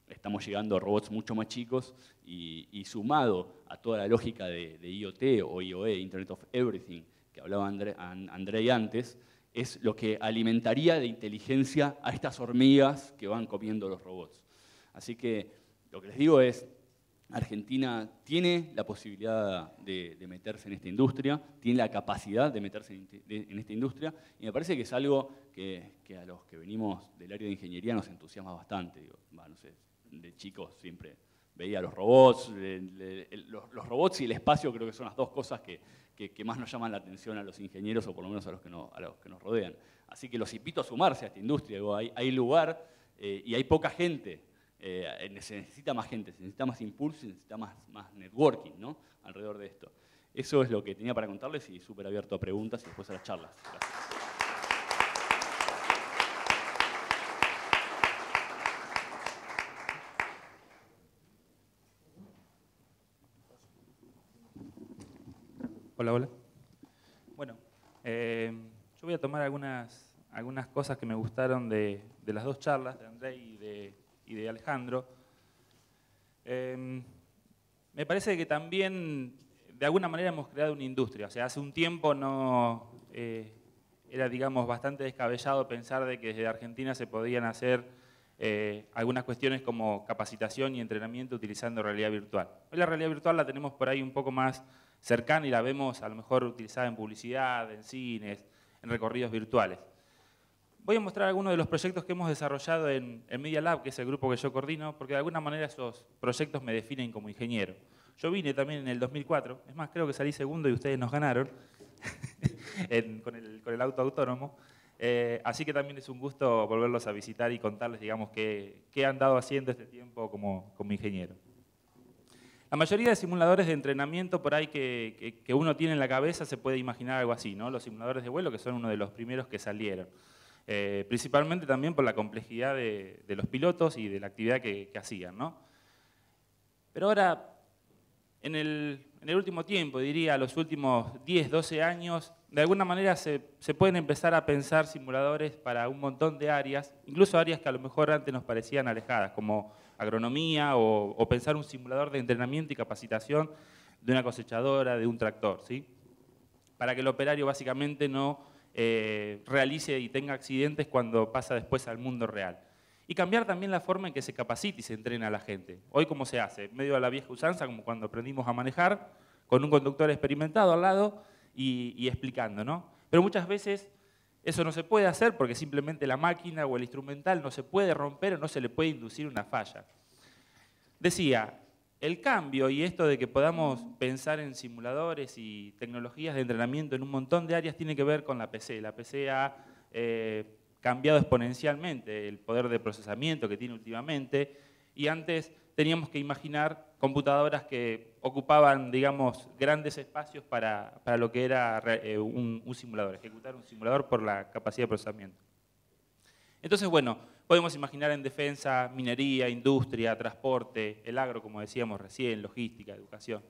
Estamos llegando a robots mucho más chicos y sumado a toda la lógica de IoT o IoE, Internet of Everything, que hablaba Andrei antes, es lo que alimentaría de inteligencia a estas hormigas que van comiendo los robots. Así que lo que les digo es, Argentina tiene la posibilidad de meterse en esta industria, tiene la capacidad de meterse en esta industria, y me parece que es algo que a los que venimos del área de ingeniería nos entusiasma bastante. Digo, no sé, de chicos siempre veía los robots, los robots y el espacio creo que son las dos cosas que más nos llaman la atención a los ingenieros, o por lo menos a los que nos rodean. Así que los invito a sumarse a esta industria. Digo, hay lugar y hay poca gente. Se necesita más gente, se necesita más impulso, se necesita más networking, ¿no? Alrededor de esto. Eso es lo que tenía para contarles y súper abierto a preguntas y después a las charlas. Gracias. Hola, hola. Bueno, yo voy a tomar algunas cosas que me gustaron de las dos charlas, de Andrei y de Alejandro. Me parece que también, de alguna manera, hemos creado una industria. O sea, hace un tiempo era, digamos, bastante descabellado pensar de que desde Argentina se podían hacer algunas cuestiones como capacitación y entrenamiento utilizando realidad virtual. Hoy la realidad virtual la tenemos por ahí un poco más cercana y la vemos a lo mejor utilizada en publicidad, en cines, en recorridos virtuales. Voy a mostrar algunos de los proyectos que hemos desarrollado en Media Lab, que es el grupo que yo coordino, porque de alguna manera esos proyectos me definen como ingeniero. Yo vine también en el 2004, es más, creo que salí segundo y ustedes nos ganaron con el auto autónomo. Así que también es un gusto volverlos a visitar y contarles, digamos, qué han andado haciendo este tiempo como ingeniero. La mayoría de simuladores de entrenamiento por ahí que uno tiene en la cabeza se puede imaginar algo así, ¿no? Los simuladores de vuelo, que son uno de los primeros que salieron. Principalmente también por la complejidad de los pilotos y de la actividad que hacían, ¿no? Pero ahora, en el último tiempo, diría los últimos 10, 12 años, de alguna manera se pueden empezar a pensar simuladores para un montón de áreas, incluso áreas que a lo mejor antes nos parecían alejadas, como agronomía o pensar un simulador de entrenamiento y capacitación de una cosechadora, de un tractor, ¿sí? Para que el operario básicamente no realice y tenga accidentes cuando pasa después al mundo real. Y cambiar también la forma en que se capacita y se entrena a la gente. Hoy, ¿cómo se hace? Medio a la vieja usanza, como cuando aprendimos a manejar, con un conductor experimentado al lado y explicando, ¿no? Pero muchas veces eso no se puede hacer porque simplemente la máquina o el instrumental no se puede romper o no se le puede inducir una falla. Decía, el cambio y esto de que podamos pensar en simuladores y tecnologías de entrenamiento en un montón de áreas tiene que ver con la PC. La PC ha cambiado exponencialmente el poder de procesamiento que tiene últimamente y antes teníamos que imaginar computadoras que ocupaban, digamos, grandes espacios para lo que era un simulador, ejecutar un simulador por la capacidad de procesamiento. Entonces, bueno, podemos imaginar en defensa, minería, industria, transporte, el agro, como decíamos recién, logística, educación.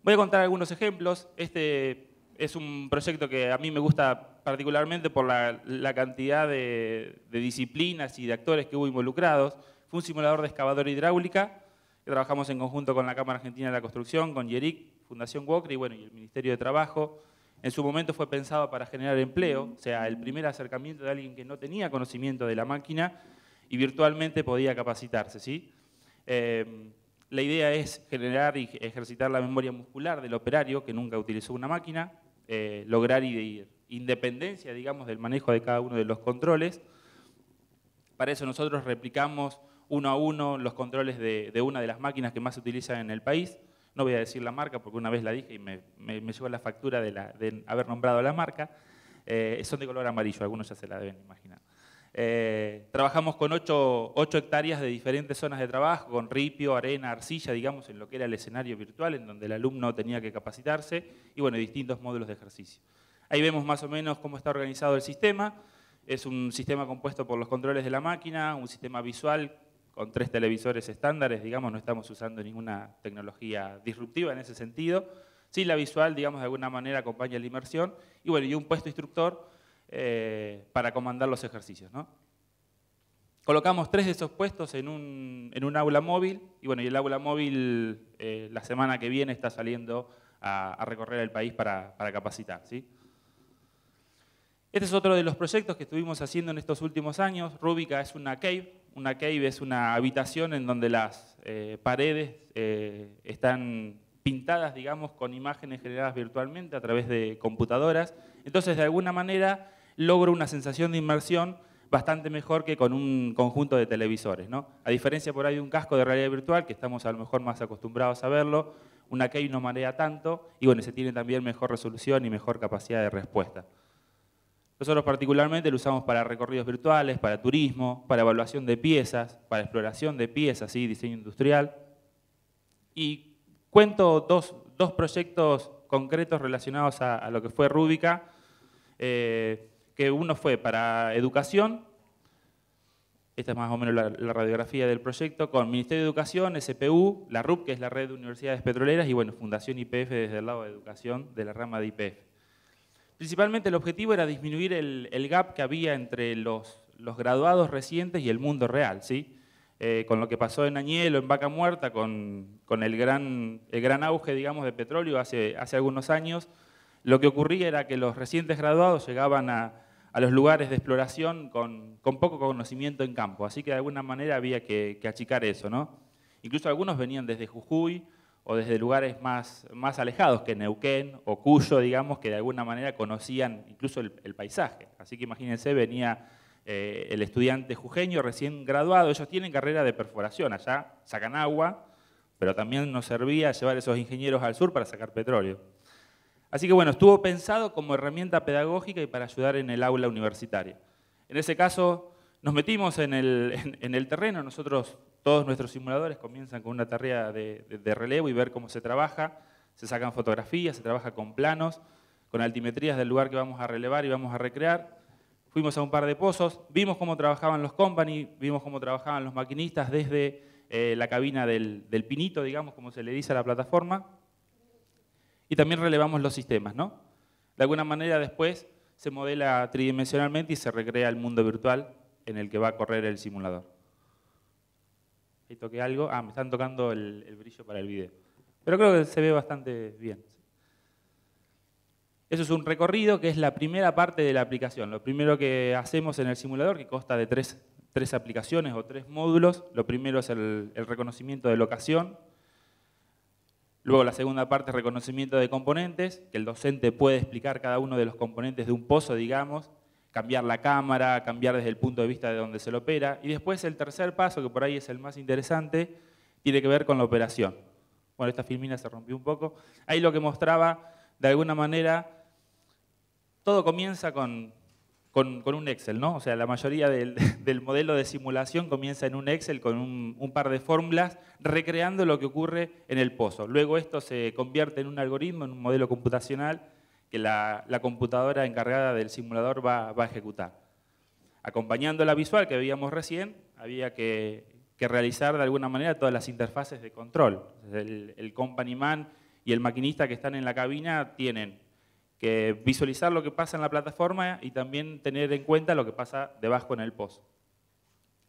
Voy a contar algunos ejemplos. Este es un proyecto que a mí me gusta particularmente por la cantidad de disciplinas y de actores que hubo involucrados. Fue un simulador de excavadora hidráulica, que trabajamos en conjunto con la Cámara Argentina de la Construcción, con YERIC, Fundación Walker y, bueno, y el Ministerio de Trabajo. En su momento fue pensado para generar empleo, o sea, el primer acercamiento de alguien que no tenía conocimiento de la máquina y virtualmente podía capacitarse, ¿sí? La idea es generar y ejercitar la memoria muscular del operario que nunca utilizó una máquina, lograr independencia, digamos, del manejo de cada uno de los controles. Para eso nosotros replicamos uno a uno los controles de una de las máquinas que más se utilizan en el país. No voy a decir la marca porque una vez la dije y me llegó la factura de haber nombrado la marca. Son de color amarillo, algunos ya se la deben imaginar. Trabajamos con 8 hectáreas de diferentes zonas de trabajo, con ripio, arena, arcilla, digamos, en lo que era el escenario virtual, en donde el alumno tenía que capacitarse, y bueno, distintos módulos de ejercicio. Ahí vemos más o menos cómo está organizado el sistema. Es un sistema compuesto por los controles de la máquina, un sistema visual con 3 televisores estándares, digamos, no estamos usando ninguna tecnología disruptiva en ese sentido. Sí, la visual, digamos, de alguna manera acompaña la inmersión. Y bueno, y un puesto instructor para comandar los ejercicios, ¿no? Colocamos 3 de esos puestos en un aula móvil, y bueno, y el aula móvil la semana que viene está saliendo a recorrer el país para capacitar, ¿sí? Este es otro de los proyectos que estuvimos haciendo en estos últimos años. Rúbica es una cave. Una cave es una habitación en donde las paredes están pintadas, digamos, con imágenes generadas virtualmente a través de computadoras. Entonces, de alguna manera, logro una sensación de inmersión bastante mejor que con un conjunto de televisores, ¿no? A diferencia por ahí de un casco de realidad virtual, que estamos a lo mejor más acostumbrados a verlo, una cave no marea tanto y bueno, se tiene también mejor resolución y mejor capacidad de respuesta. Nosotros particularmente lo usamos para recorridos virtuales, para turismo, para evaluación de piezas, para exploración de piezas, ¿sí? Diseño industrial. Y cuento dos proyectos concretos relacionados a lo que fue Rúbica, que uno fue para educación. Esta es más o menos la radiografía del proyecto, con Ministerio de Educación, SPU, la RUP, que es la Red de Universidades Petroleras, y bueno, Fundación YPF desde el lado de educación de la rama de YPF. Principalmente el objetivo era disminuir el gap que había entre los graduados recientes y el mundo real, ¿sí? Con lo que pasó en Añelo, en Vaca Muerta, con el gran auge, digamos, de petróleo hace algunos años, lo que ocurría era que los recientes graduados llegaban a los lugares de exploración con poco conocimiento en campo, así que de alguna manera había que achicar eso, ¿no? Incluso algunos venían desde Jujuy, o desde lugares más alejados que Neuquén o Cuyo, digamos, que de alguna manera conocían incluso el paisaje. Así que imagínense, venía el estudiante jujeño recién graduado, ellos tienen carrera de perforación, allá sacan agua, pero también nos servía llevar esos ingenieros al sur para sacar petróleo. Así que bueno, estuvo pensado como herramienta pedagógica y para ayudar en el aula universitaria. En ese caso, nos metimos en el terreno, nosotros, todos nuestros simuladores comienzan con una tarea de relevo y ver cómo se trabaja, se sacan fotografías, se trabaja con planos, con altimetrías del lugar que vamos a relevar y vamos a recrear. Fuimos a un par de pozos, vimos cómo trabajaban los company, vimos cómo trabajaban los maquinistas desde la cabina del pinito, digamos, como se le dice a la plataforma, y también relevamos los sistemas, ¿no? De alguna manera después se modela tridimensionalmente y se recrea el mundo virtual en el que va a correr el simulador. Ahí toqué algo. Me están tocando el brillo para el video. Pero creo que se ve bastante bien. Eso es un recorrido que es la primera parte de la aplicación. Lo primero que hacemos en el simulador, que consta de tres aplicaciones o 3 módulos. Lo primero es el reconocimiento de locación. Luego la segunda parte es reconocimiento de componentes, que el docente puede explicar cada uno de los componentes de un pozo, digamos, cambiar la cámara, cambiar desde el punto de vista de donde se lo opera. Y después el tercer paso, que por ahí es el más interesante, tiene que ver con la operación. Bueno, esta filmina se rompió un poco. Ahí lo que mostraba, de alguna manera, todo comienza con un Excel, ¿no? O sea, la mayoría del modelo de simulación comienza en un Excel con un par de fórmulas recreando lo que ocurre en el pozo. Luego esto se convierte en un algoritmo, en un modelo computacional que la computadora encargada del simulador va a ejecutar. Acompañando la visual que veíamos recién, había que realizar de alguna manera todas las interfaces de control. El company man y el maquinista que están en la cabina tienen que visualizar lo que pasa en la plataforma y también tener en cuenta lo que pasa debajo en el pozo.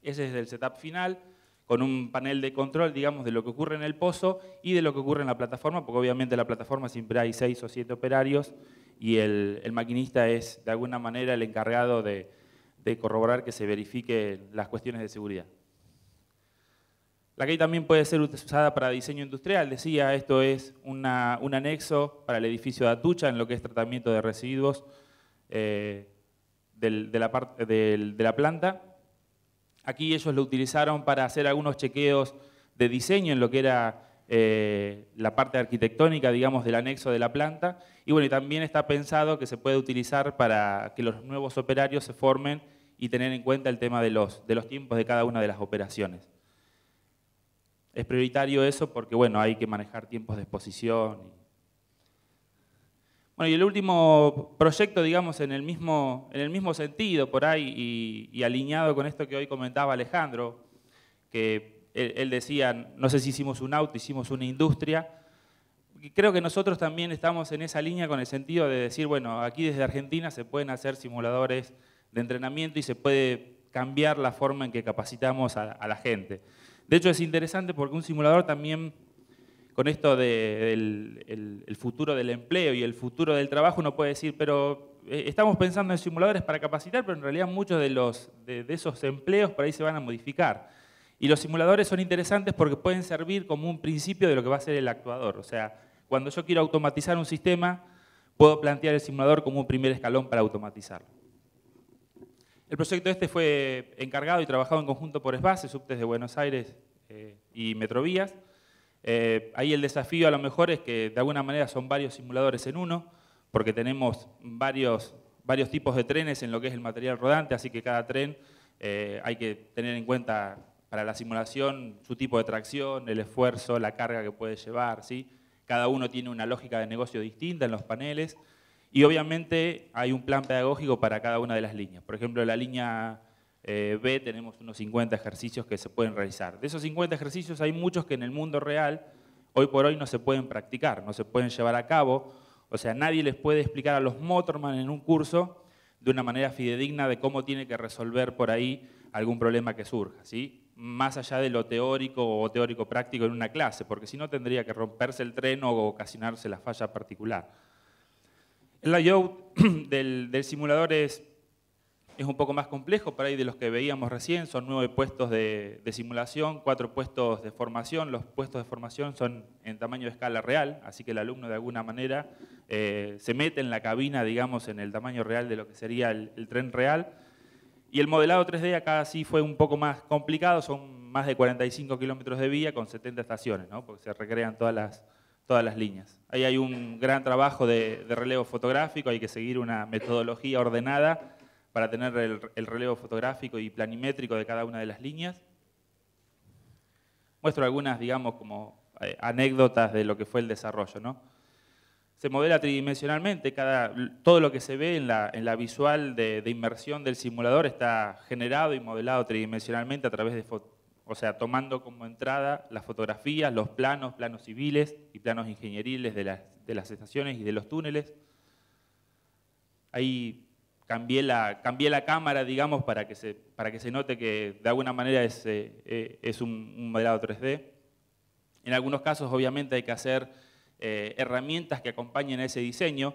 Ese es el setup final, con un panel de control, digamos, de lo que ocurre en el pozo y de lo que ocurre en la plataforma, porque obviamente en la plataforma siempre hay 6 o 7 operarios y el maquinista es, de alguna manera, el encargado de corroborar que se verifiquen las cuestiones de seguridad. La CAI también puede ser usada para diseño industrial. Decía, esto es un anexo para el edificio de Atucha en lo que es tratamiento de residuos de la planta. Aquí ellos lo utilizaron para hacer algunos chequeos de diseño en lo que era la parte arquitectónica, digamos, del anexo de la planta. Y bueno, y también está pensado que se puede utilizar para que los nuevos operarios se formen y tener en cuenta el tema de los tiempos de cada una de las operaciones. Es prioritario eso porque, bueno, hay que manejar tiempos de exposición. Bueno, y el último proyecto, digamos, en el mismo sentido por ahí y alineado con esto que hoy comentaba Alejandro, que él decía, no sé si hicimos un auto, hicimos una industria. Creo que nosotros también estamos en esa línea con el sentido de decir, bueno, aquí desde Argentina se pueden hacer simuladores de entrenamiento y se puede cambiar la forma en que capacitamos a la gente. De hecho, es interesante porque un simulador también, con esto del futuro del empleo y el futuro del trabajo, uno puede decir, pero estamos pensando en simuladores para capacitar, pero en realidad muchos de esos empleos por ahí se van a modificar. Y los simuladores son interesantes porque pueden servir como un principio de lo que va a ser el actuador. O sea, cuando yo quiero automatizar un sistema, puedo plantear el simulador como un primer escalón para automatizarlo. El proyecto este fue encargado y trabajado en conjunto por SBASE, Subtes de Buenos Aires y Metrovías. Ahí el desafío a lo mejor es que de alguna manera son varios simuladores en uno, porque tenemos varios tipos de trenes en lo que es el material rodante, así que cada tren hay que tener en cuenta para la simulación su tipo de tracción, el esfuerzo, la carga que puede llevar, ¿sí? Cada uno tiene una lógica de negocio distinta en los paneles y obviamente hay un plan pedagógico para cada una de las líneas. Por ejemplo, en la línea B tenemos unos 50 ejercicios que se pueden realizar. De esos 50 ejercicios hay muchos que en el mundo real, hoy por hoy, no se pueden practicar, no se pueden llevar a cabo. O sea, nadie les puede explicar a los motorman en un curso de una manera fidedigna de cómo tiene que resolver por ahí algún problema que surja, ¿sí? Más allá de lo teórico o teórico-práctico en una clase, porque si no tendría que romperse el tren o ocasionarse la falla particular. El layout del simulador es un poco más complejo, por ahí de los que veíamos recién, son 9 puestos de simulación, 4 puestos de formación. Los puestos de formación son en tamaño de escala real, así que el alumno de alguna manera se mete en la cabina, digamos, en el tamaño real de lo que sería el tren real. Y el modelado 3D acá sí fue un poco más complicado, son más de 45 kilómetros de vía con 70 estaciones, ¿no? Porque se recrean todas las líneas. Ahí hay un gran trabajo de relevo fotográfico, hay que seguir una metodología ordenada para tener el relevo fotográfico y planimétrico de cada una de las líneas. Muestro algunas, digamos, como anécdotas de lo que fue el desarrollo, ¿no? Se modela tridimensionalmente, todo lo que se ve en la visual de inmersión del simulador está generado y modelado tridimensionalmente a través de, o sea, tomando como entrada las fotografías, los planos civiles y planos ingenieriles de las estaciones y de los túneles. Ahí cambié la cámara, digamos, para que se note que de alguna manera es un modelado 3D. En algunos casos, obviamente, hay que hacer herramientas que acompañen a ese diseño.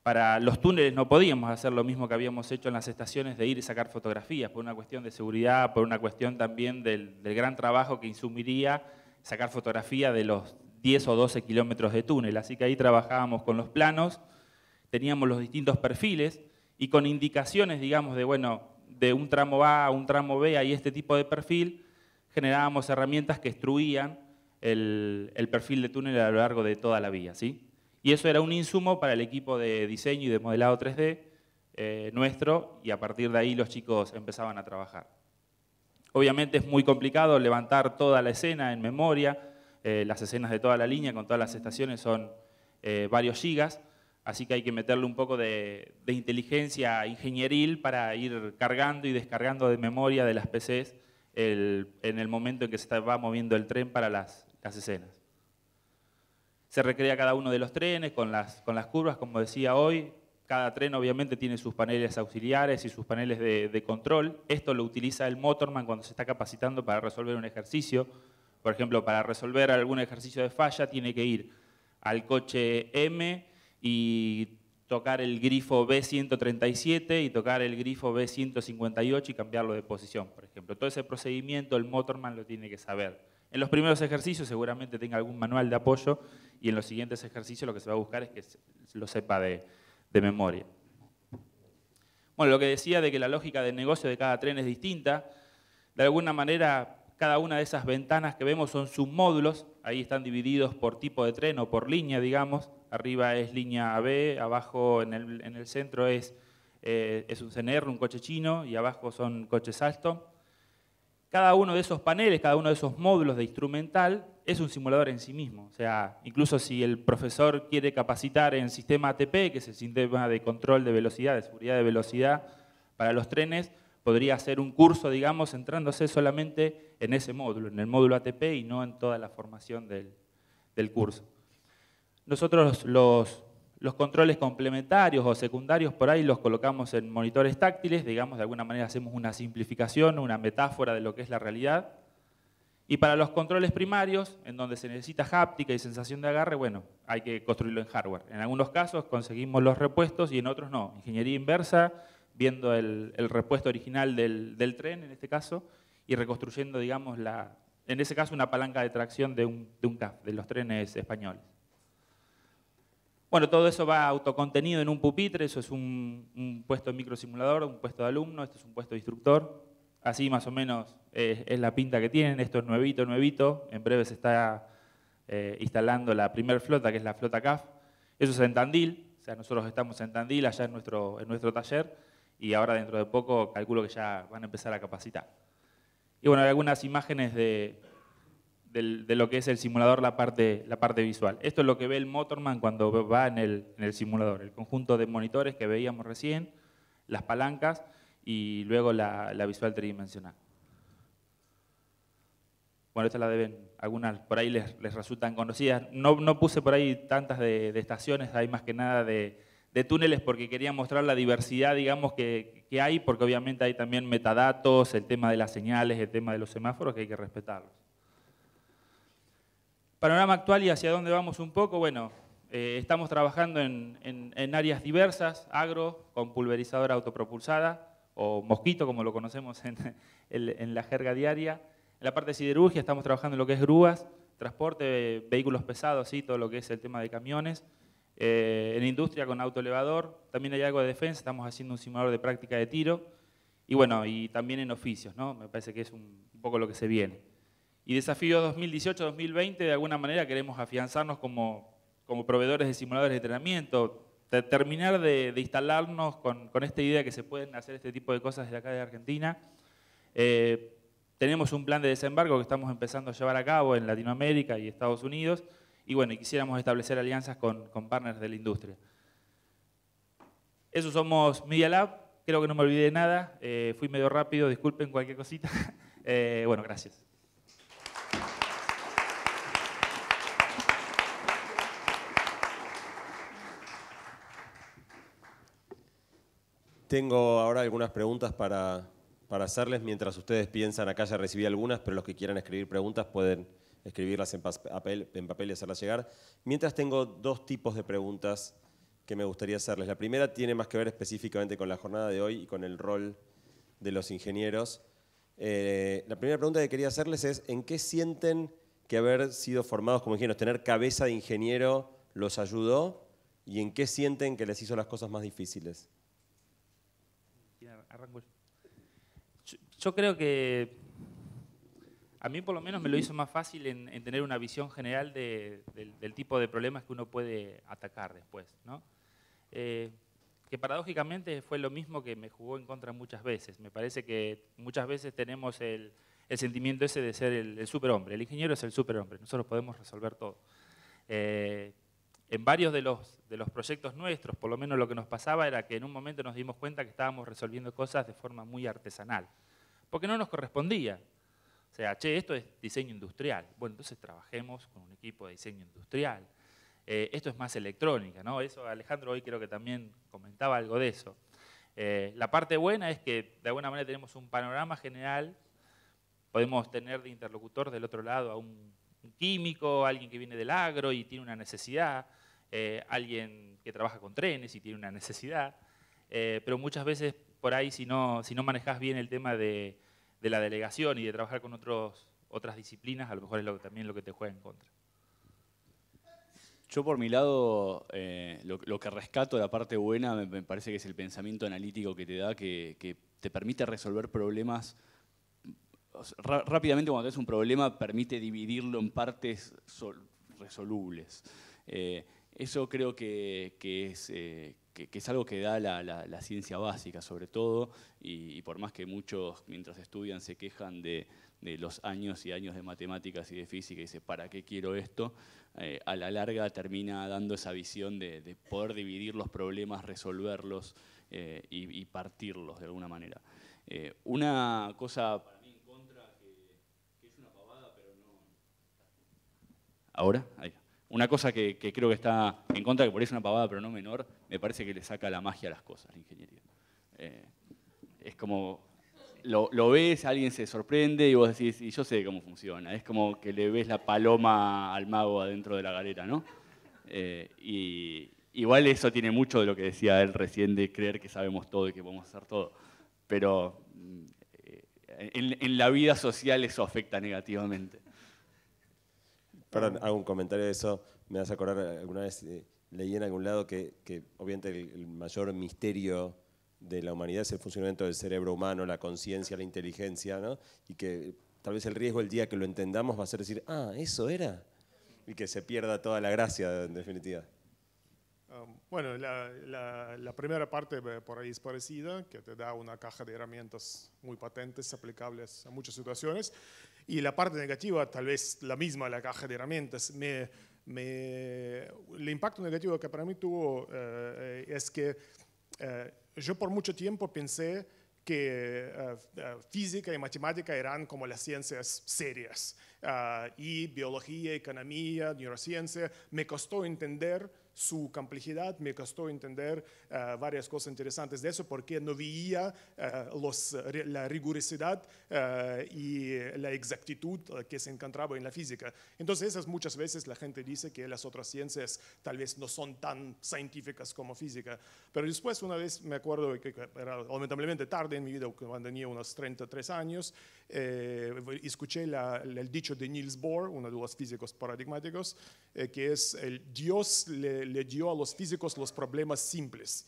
Para los túneles no podíamos hacer lo mismo que habíamos hecho en las estaciones de ir y sacar fotografías, por una cuestión de seguridad, por una cuestión también del gran trabajo que insumiría sacar fotografía de los 10 o 12 kilómetros de túnel. Así que ahí trabajábamos con los planos, teníamos los distintos perfiles y con indicaciones, digamos, de, bueno, de un tramo A a un tramo B hay este tipo de perfil, generábamos herramientas que extruían el perfil de túnel a lo largo de toda la vía, ¿sí? Y eso era un insumo para el equipo de diseño y de modelado 3D nuestro, y a partir de ahí los chicos empezaban a trabajar. Obviamente es muy complicado levantar toda la escena en memoria, las escenas de toda la línea con todas las estaciones son varios gigas, así que hay que meterle un poco de inteligencia ingenieril para ir cargando y descargando de memoria de las PCs en el momento en que se va moviendo el tren para las escenas. Se recrea cada uno de los trenes con las curvas, como decía hoy. Cada tren obviamente tiene sus paneles auxiliares y sus paneles de control. Esto lo utiliza el motorman cuando se está capacitando para resolver un ejercicio. Por ejemplo, para resolver algún ejercicio de falla tiene que ir al coche M y tocar el grifo B137 y tocar el grifo B158 y cambiarlo de posición, por ejemplo. Todo ese procedimiento el motorman lo tiene que saber. En los primeros ejercicios seguramente tenga algún manual de apoyo y en los siguientes ejercicios lo que se va a buscar es que lo sepa de memoria. Bueno, lo que decía de que la lógica de negocio de cada tren es distinta, de alguna manera cada una de esas ventanas que vemos son submódulos, ahí están divididos por tipo de tren o por línea, digamos. Arriba es línea AB, abajo en el centro es un CNR, un coche chino, y abajo son coches Alstom. Cada uno de esos paneles, cada uno de esos módulos de instrumental es un simulador en sí mismo. O sea, incluso si el profesor quiere capacitar en sistema ATP, que es el sistema de control de velocidad, de seguridad de velocidad para los trenes, podría hacer un curso, digamos, centrándose solamente en ese módulo, en el módulo ATP y no en toda la formación del curso. Nosotros los controles complementarios o secundarios por ahí los colocamos en monitores táctiles, digamos, de alguna manera hacemos una simplificación, una metáfora de lo que es la realidad. Y para los controles primarios, en donde se necesita háptica y sensación de agarre, bueno, hay que construirlo en hardware. En algunos casos conseguimos los repuestos y en otros no. Ingeniería inversa, viendo el repuesto original del tren, en este caso, y reconstruyendo, digamos, en ese caso, una palanca de tracción de un CAF, de los trenes españoles. Bueno, todo eso va autocontenido en un pupitre, eso es un puesto de microsimulador, un puesto de alumno, este es un puesto de instructor. Así más o menos es la pinta que tienen, esto es nuevito, nuevito. En breve se está instalando la primer flota, que es la flota CAF. Eso es en Tandil, o sea, nosotros estamos en Tandil, allá en nuestro taller, y ahora dentro de poco calculo que ya van a empezar a capacitar. Y bueno, hay algunas imágenes de lo que es el simulador, la parte visual. Esto es lo que ve el motorman cuando va en el simulador, el conjunto de monitores que veíamos recién, las palancas y luego la visual tridimensional. Bueno, estas la deben, algunas por ahí les resultan conocidas. No puse por ahí tantas de estaciones, hay más que nada de túneles porque quería mostrar la diversidad, digamos, que hay, porque obviamente hay también metadatos, el tema de las señales, el tema de los semáforos, que hay que respetarlos. Panorama actual y hacia dónde vamos un poco, bueno, estamos trabajando en áreas diversas, agro, con pulverizadora autopropulsada, o mosquito, como lo conocemos en la jerga diaria. En la parte de siderurgia estamos trabajando en lo que es grúas, transporte, vehículos pesados, ¿sí? Todo lo que es el tema de camiones. En industria con autoelevador, también hay algo de defensa, estamos haciendo un simulador de práctica de tiro. Y bueno, y también en oficios, ¿no? Me parece que es un poco lo que se viene. Y desafío 2018-2020, de alguna manera queremos afianzarnos como proveedores de simuladores de entrenamiento, terminar de instalarnos con esta idea de que se pueden hacer este tipo de cosas desde acá de Argentina. Tenemos un plan de desembarco que estamos empezando a llevar a cabo en Latinoamérica y Estados Unidos, y bueno, y quisiéramos establecer alianzas con partners de la industria. Eso somos Media Lab, creo que no me olvidé de nada, fui medio rápido, disculpen cualquier cosita. Bueno, gracias. Tengo ahora algunas preguntas para hacerles mientras ustedes piensan. Acá ya recibí algunas, pero los que quieran escribir preguntas pueden escribirlas en papel y hacerlas llegar. Mientras tengo dos tipos de preguntas que me gustaría hacerles. La primera tiene más que ver específicamente con la jornada de hoy y con el rol de los ingenieros. La primera pregunta que quería hacerles es: ¿en qué sienten que haber sido formados como ingenieros, tener cabeza de ingeniero, los ayudó? ¿Y en qué sienten que les hizo las cosas más difíciles? Yo creo que a mí por lo menos me lo hizo más fácil en tener una visión general del tipo de problemas que uno puede atacar después, ¿no? Que paradójicamente fue lo mismo que me jugó en contra muchas veces. Me parece que muchas veces tenemos el sentimiento ese de ser el superhombre. El ingeniero es el superhombre, nosotros podemos resolver todo. En varios de los proyectos nuestros, por lo menos lo que nos pasaba era que en un momento nos dimos cuenta que estábamos resolviendo cosas de forma muy artesanal, porque no nos correspondía. O sea, che, esto es diseño industrial. Bueno, entonces trabajemos con un equipo de diseño industrial. Esto es más electrónica, ¿no? Eso Alejandro hoy creo que también comentaba algo de eso. La parte buena es que de alguna manera tenemos un panorama general, podemos tener de interlocutor del otro lado a un químico, alguien que viene del agro y tiene una necesidad, alguien que trabaja con trenes y tiene una necesidad, pero muchas veces por ahí si no manejas bien el tema de la delegación y de trabajar con otras disciplinas, a lo mejor es también lo que te juega en contra. Yo por mi lado, lo que rescato de la parte buena me parece que es el pensamiento analítico que te da, que te permite resolver problemas rápidamente. Cuando tenés un problema, permite dividirlo en partes resolubles. Eso creo que es algo que da la ciencia básica, sobre todo, y por más que muchos, mientras estudian, se quejan de de los años y años de matemáticas y de física y dice, ¿para qué quiero esto? A la larga termina dando esa visión de poder dividir los problemas, resolverlos y partirlos de alguna manera. Una cosa para mí en contra, que es una pavada, pero no... ¿Ahora? Ahí. Una cosa que creo que está en contra, que por ahí es una pavada, pero no menor, me parece que le saca la magia a las cosas, la ingeniería. Es como, lo ves, alguien se sorprende y vos decís, y yo sé cómo funciona. Es como que le ves la paloma al mago adentro de la galera, ¿no? Y igual eso tiene mucho de lo que decía él recién, de creer que sabemos todo y que podemos hacer todo. Pero en la vida social eso afecta negativamente. Perdón, hago un comentario de eso. Me vas a acordar, alguna vez leí en algún lado que obviamente el mayor misterio de la humanidad es el funcionamiento del cerebro humano, la conciencia, la inteligencia, ¿no? Y que tal vez el riesgo el día que lo entendamos va a ser decir, ah, ¿eso era? Y que se pierda toda la gracia, en definitiva. Bueno, la primera parte por ahí es parecida, que te da una caja de herramientas muy patentes, aplicables a muchas situaciones. Y la parte negativa, tal vez la misma, la caja de herramientas. El impacto negativo que para mí tuvo es que yo por mucho tiempo pensé que física y matemática eran como las ciencias serias. Y biología, economía, neurociencia, me costó entender su complejidad, me costó entender varias cosas interesantes de eso porque no veía la rigurosidad y la exactitud que se encontraba en la física. Entonces, esas muchas veces la gente dice que las otras ciencias tal vez no son tan científicas como física. Pero después, una vez me acuerdo que era lamentablemente tarde en mi vida, cuando tenía unos 33 años, escuché el dicho de Niels Bohr, uno de los físicos paradigmáticos, que es Dios le dio a los físicos los problemas simples.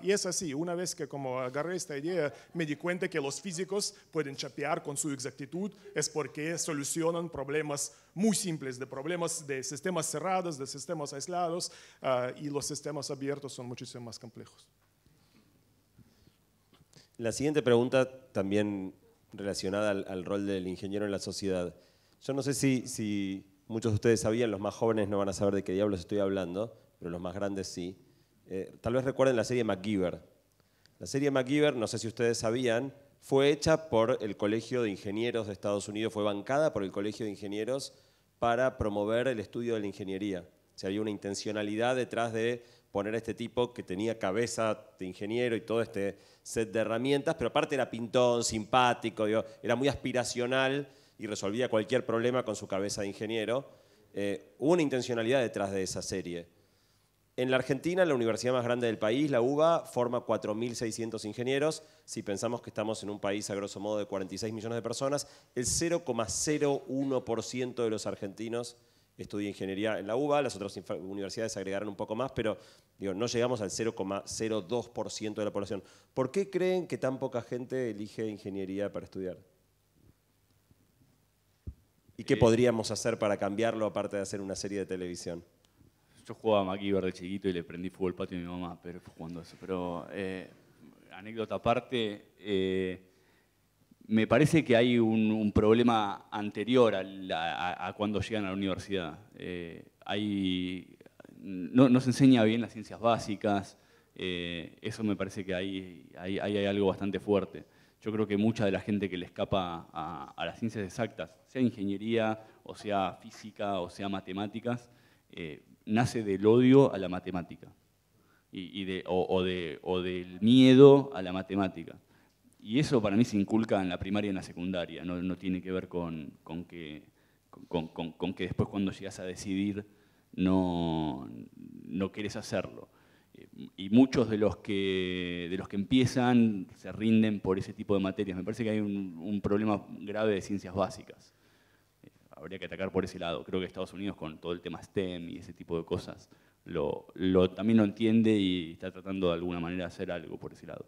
Y es así, una vez que como agarré esta idea, me di cuenta que los físicos pueden chapear con su exactitud, es porque solucionan problemas muy simples, de problemas de sistemas cerrados, de sistemas aislados, y los sistemas abiertos son muchísimo más complejos. La siguiente pregunta también relacionada al rol del ingeniero en la sociedad. Yo no sé si muchos de ustedes sabían, los más jóvenes no van a saber de qué diablos estoy hablando, pero los más grandes sí. Tal vez recuerden la serie MacGyver. La serie MacGyver, no sé si ustedes sabían, fue hecha por el Colegio de Ingenieros de Estados Unidos, fue bancada por el Colegio de Ingenieros para promover el estudio de la ingeniería. O sea, había una intencionalidad detrás de poner a este tipo que tenía cabeza de ingeniero y todo este set de herramientas, pero aparte era pintón, simpático, digo, era muy aspiracional y resolvía cualquier problema con su cabeza de ingeniero. Hubo una intencionalidad detrás de esa serie. En la Argentina, la universidad más grande del país, la UBA, forma 4.600 ingenieros. Si pensamos que estamos en un país a grosso modo de 46 millones de personas, el 0,01% de los argentinos estudia ingeniería en la UBA. Las otras universidades agregarán un poco más, pero digo, no llegamos al 0,02% de la población. ¿Por qué creen que tan poca gente elige ingeniería para estudiar? ¿Y qué podríamos hacer para cambiarlo aparte de hacer una serie de televisión? Yo jugaba a MacGyver de chiquito y le prendí fútbol patio a mi mamá, pero fue jugando eso. Pero anécdota aparte, me parece que hay un problema anterior a cuando llegan a la universidad. No se enseña bien las ciencias básicas, eso me parece que hay algo bastante fuerte. Yo creo que mucha de la gente que le escapa a las ciencias exactas, sea ingeniería, o sea física, o sea matemáticas, nace del odio a la matemática o del miedo a la matemática. Y eso para mí se inculca en la primaria y en la secundaria, no tiene que ver con que después cuando llegas a decidir no querés hacerlo. Y muchos de los que empiezan se rinden por ese tipo de materias. Me parece que hay un problema grave de ciencias básicas. Habría que atacar por ese lado. Creo que Estados Unidos con todo el tema STEM y ese tipo de cosas también lo entiende y está tratando de alguna manera de hacer algo por ese lado.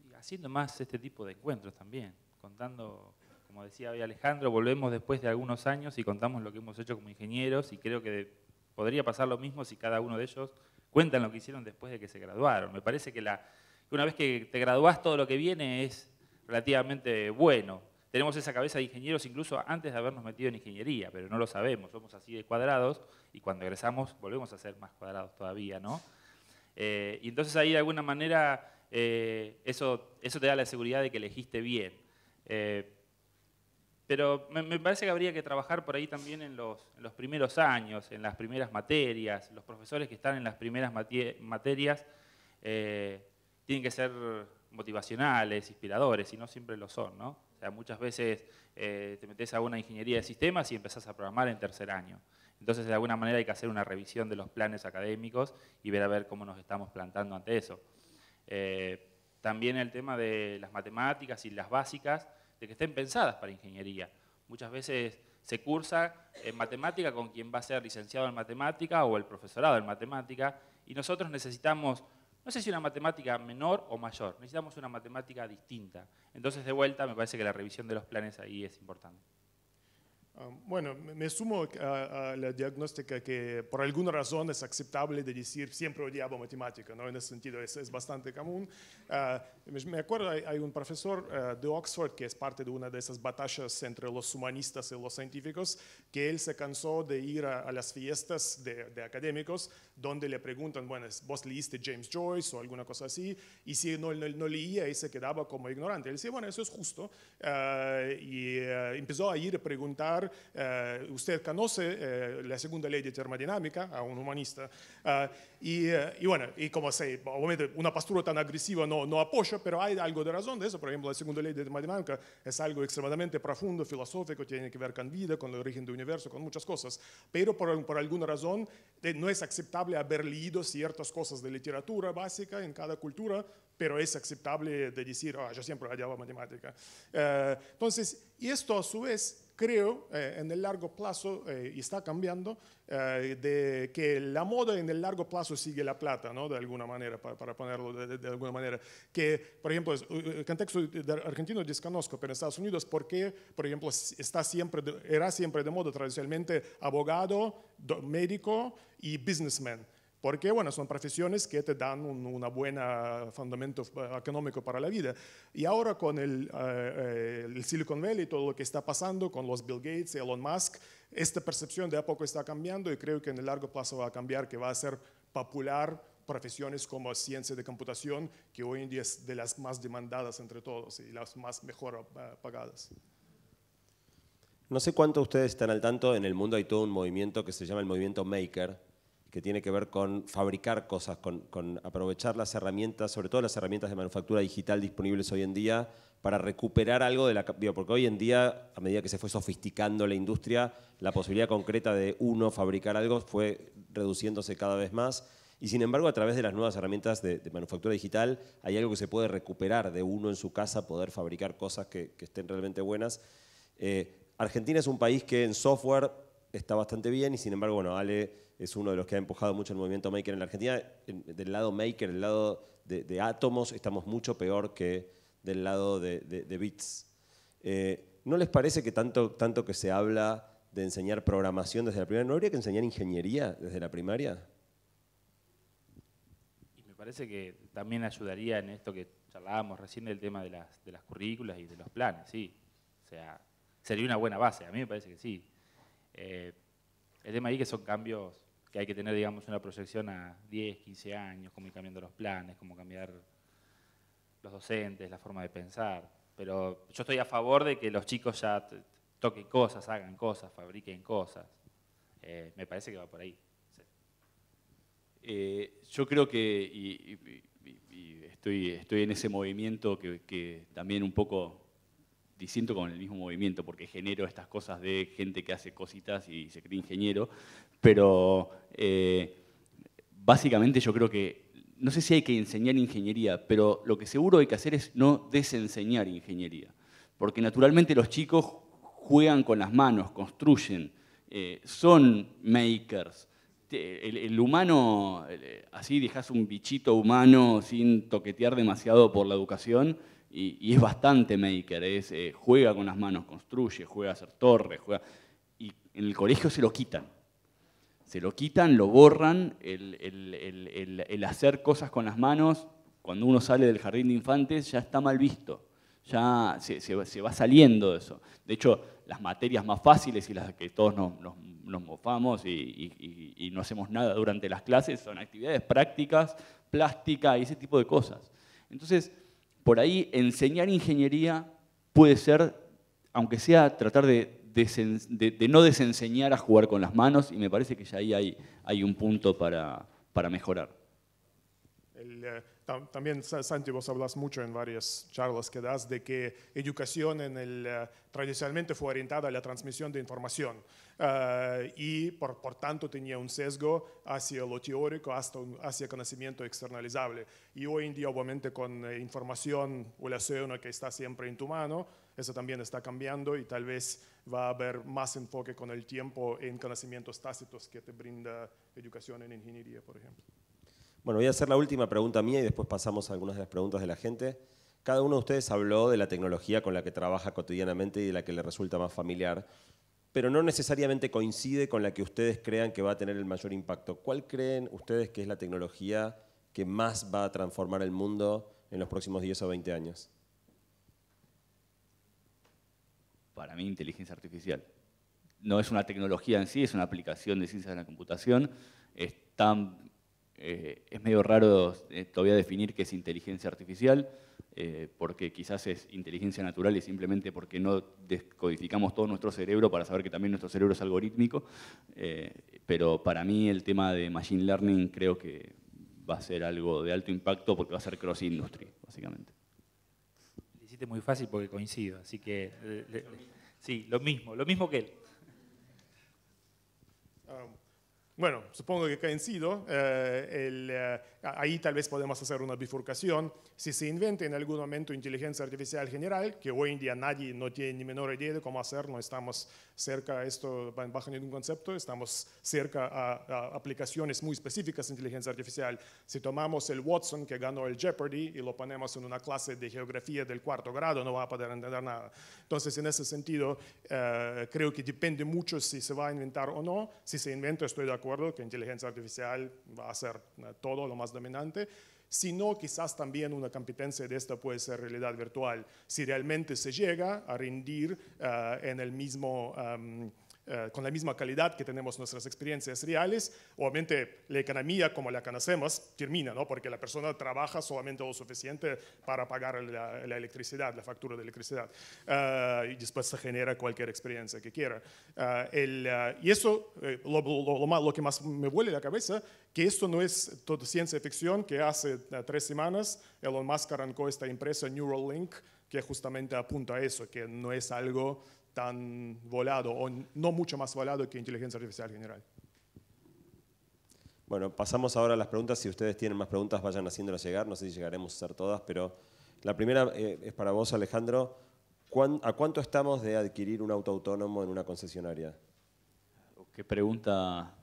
Y haciendo más este tipo de encuentros también, contando, como decía hoy Alejandro, volvemos después de algunos años y contamos lo que hemos hecho como ingenieros y creo que podría pasar lo mismo si cada uno de ellos cuentan lo que hicieron después de que se graduaron. Me parece que una vez que te graduás todo lo que viene es relativamente bueno. tenemos esa cabeza de ingenieros incluso antes de habernos metido en ingeniería, pero no lo sabemos, somos así de cuadrados y cuando egresamos volvemos a ser más cuadrados todavía, ¿no? Y entonces ahí de alguna manera eso te da la seguridad de que elegiste bien. Pero me parece que habría que trabajar por ahí también en los primeros años, en las primeras materias. Los profesores que están en las primeras materias tienen que ser motivacionales, inspiradores, y no siempre lo son, ¿no? O sea, muchas veces te metes a una ingeniería de sistemas y empezás a programar en tercer año. Entonces, de alguna manera hay que hacer una revisión de los planes académicos y ver a ver cómo nos estamos plantando ante eso. También el tema de las matemáticas y las básicas, de que estén pensadas para ingeniería. Muchas veces se cursa en matemática con quien va a ser licenciado en matemática o el profesorado en matemática, y nosotros necesitamos, no sé si una matemática menor o mayor, necesitamos una matemática distinta. Entonces, de vuelta, me parece que la revisión de los planes ahí es importante. Bueno, me sumo a la diagnóstica que por alguna razón es aceptable de decir siempre odiaba matemática, ¿no? En ese sentido es bastante común. Me acuerdo, hay un profesor de Oxford que es parte de una de esas batallas entre los humanistas y los científicos, que él se cansó de ir a las fiestas de académicos donde le preguntan, bueno, ¿vos leíste James Joyce o alguna cosa así? Y si no leía y se quedaba como ignorante. Él decía, bueno, eso es justo. Y empezó a ir a preguntar, usted conoce la segunda ley de termodinámica, a un humanista, y bueno, y como sé, obviamente una postura tan agresiva no apoyo, pero hay algo de razón de eso. Por ejemplo, la segunda ley de termodinámica es algo extremadamente profundo, filosófico, tiene que ver con vida, con el origen del universo, con muchas cosas, pero por alguna razón no es aceptable haber leído ciertas cosas de literatura básica en cada cultura, pero es aceptable de decir, yo siempre odiaba matemática. Entonces, y esto a su vez, creo, en el largo plazo, y está cambiando, de que la moda en el largo plazo sigue la plata, ¿no? De alguna manera, para ponerlo de alguna manera. Que, por ejemplo, el contexto argentino desconozco, pero en Estados Unidos, ¿por qué, por ejemplo, era siempre de moda tradicionalmente abogado, médico y businessman? Porque, bueno, son profesiones que te dan un buen fundamento económico para la vida. Y ahora con el Silicon Valley, todo lo que está pasando con los Bill Gates y Elon Musk, esta percepción de a poco está cambiando y creo que en el largo plazo va a cambiar, que va a ser popular profesiones como ciencia de computación, que hoy en día es de las más demandadas entre todos y las más mejor pagadas. No sé cuánto ustedes están al tanto, en el mundo hay todo un movimiento que se llama el movimiento Maker, que tiene que ver con fabricar cosas, con aprovechar las herramientas, sobre todo las herramientas de manufactura digital disponibles hoy en día, para recuperar algo de la... Porque hoy en día, a medida que se fue sofisticando la industria, la posibilidad concreta de uno fabricar algo fue reduciéndose cada vez más. Y sin embargo, a través de las nuevas herramientas de manufactura digital, hay algo que se puede recuperar de uno en su casa, poder fabricar cosas que estén realmente buenas. Argentina es un país que en software está bastante bien y sin embargo, bueno, Ale es uno de los que ha empujado mucho el movimiento Maker en la Argentina. Del lado Maker, del lado de átomos, estamos mucho peor que del lado de bits. ¿No les parece que tanto que se habla de enseñar programación desde la primaria, no habría que enseñar ingeniería desde la primaria? Y me parece que también ayudaría en esto que charlábamos recién del tema de las currículas y de los planes, sí. O sea, sería una buena base, a mí me parece que sí. El tema ahí que son cambios que hay que tener, digamos, una proyección a 10, 15 años, cómo ir cambiando los planes, cómo cambiar los docentes, la forma de pensar. Pero yo estoy a favor de que los chicos ya toquen cosas, hagan cosas, fabriquen cosas. Me parece que va por ahí. Sí. Yo creo que, y estoy en ese movimiento que también un poco disiento con el mismo movimiento, porque genero estas cosas de gente que hace cositas y se cree ingeniero, pero básicamente yo creo que, no sé si hay que enseñar ingeniería, pero lo que seguro hay que hacer es no desenseñar ingeniería, porque naturalmente los chicos juegan con las manos, construyen, son makers. El humano, así dejas un bichito humano sin toquetear demasiado por la educación, y es bastante maker, juega con las manos, construye, juega a hacer torres, y en el colegio se lo quitan. Se lo quitan, lo borran, el hacer cosas con las manos, cuando uno sale del jardín de infantes ya está mal visto. ya se va saliendo de eso. De hecho, las materias más fáciles y las que todos nos mofamos y no hacemos nada durante las clases son actividades prácticas, plástica y ese tipo de cosas. Entonces, por ahí enseñar ingeniería puede ser, aunque sea tratar de no desenseñar a jugar con las manos, y me parece que ya ahí hay un punto para mejorar. También, Santi, vos hablas mucho en varias charlas que das de que educación tradicionalmente fue orientada a la transmisión de información y por tanto tenía un sesgo hacia lo teórico, hacia conocimiento externalizable. Y hoy en día, obviamente, con información o el océano que está siempre en tu mano, eso también está cambiando y tal vez va a haber más enfoque con el tiempo en conocimientos tácitos que te brinda educación en ingeniería, por ejemplo. Bueno, voy a hacer la última pregunta mía y después pasamos a algunas de las preguntas de la gente. Cada uno de ustedes habló de la tecnología con la que trabaja cotidianamente y de la que le resulta más familiar, pero no necesariamente coincide con la que ustedes crean que va a tener el mayor impacto. ¿Cuál creen ustedes que es la tecnología que más va a transformar el mundo en los próximos 10 o 20 años? Para mí, inteligencia artificial. No es una tecnología en sí, es una aplicación de ciencias de la computación. Es medio raro todavía definir qué es inteligencia artificial, porque quizás es inteligencia natural y simplemente porque no descodificamos todo nuestro cerebro para saber que también nuestro cerebro es algorítmico. Pero para mí el tema de Machine Learning creo que va a ser algo de alto impacto porque va a ser cross-industry, básicamente. Le hiciste muy fácil porque coincido, así que sí, lo mismo que él. Bueno, supongo que coincido. Ahí tal vez podemos hacer una bifurcación. Si se inventa en algún momento inteligencia artificial general, que hoy en día nadie no tiene ni menor idea de cómo hacer, no estamos cerca a esto bajo ningún concepto, estamos cerca a aplicaciones muy específicas de inteligencia artificial. Si tomamos el Watson que ganó el Jeopardy y lo ponemos en una clase de geografía del 4º grado, no va a poder entender nada. Entonces, en ese sentido, creo que depende mucho si se va a inventar o no. Si se inventa, estoy de acuerdo que inteligencia artificial va a ser todo lo más dominante. Si no, quizás también una competencia de esta puede ser realidad virtual. Si realmente se llega a rendir en el mismo, con la misma calidad que tenemos nuestras experiencias reales, obviamente la economía como la conocemos termina, ¿no? Porque la persona trabaja solamente lo suficiente para pagar la electricidad, la factura de electricidad, y después se genera cualquier experiencia que quiera. Y eso, lo que más me vuela la cabeza, que esto no es toda ciencia ficción, que hace 3 semanas Elon Musk arrancó esta empresa Neuralink, que justamente apunta a eso, que no es algo tan volado o no mucho más volado que inteligencia artificial general. Bueno, pasamos ahora a las preguntas. Si ustedes tienen más preguntas, vayan haciéndolas llegar. No sé si llegaremos a hacer todas, pero la primera es para vos, Alejandro. ¿A cuánto estamos de adquirir un auto autónomo en una concesionaria? Qué pregunta,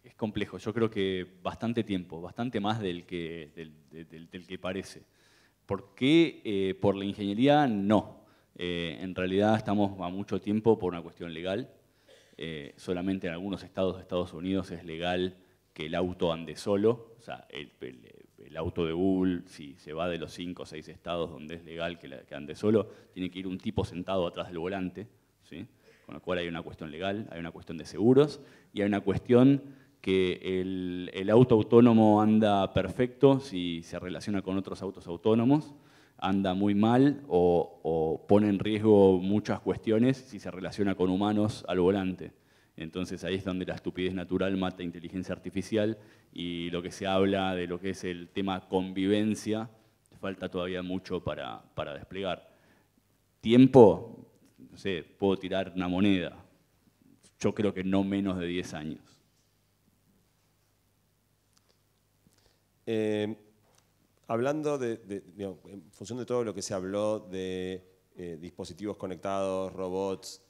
es complejo. Yo creo que bastante tiempo, bastante más del que parece. ¿Por qué? Por la ingeniería, no. En realidad estamos a mucho tiempo por una cuestión legal. Solamente en algunos estados de Estados Unidos es legal que el auto ande solo. O sea, el auto de Google, si se va de los 5 o 6 estados donde es legal que ande solo, tiene que ir un tipo sentado atrás del volante, ¿sí? Con lo cual hay una cuestión legal, hay una cuestión de seguros y hay una cuestión que el auto autónomo anda perfecto si se relaciona con otros autos autónomos, anda muy mal o pone en riesgo muchas cuestiones si se relaciona con humanos al volante. Entonces ahí es donde la estupidez natural mata inteligencia artificial y lo que se habla de lo que es el tema convivencia, falta todavía mucho para desplegar. Tiempo, no sé, puedo tirar una moneda. Yo creo que no menos de 10 años. Hablando digamos, en función de todo lo que se habló de dispositivos conectados, robots,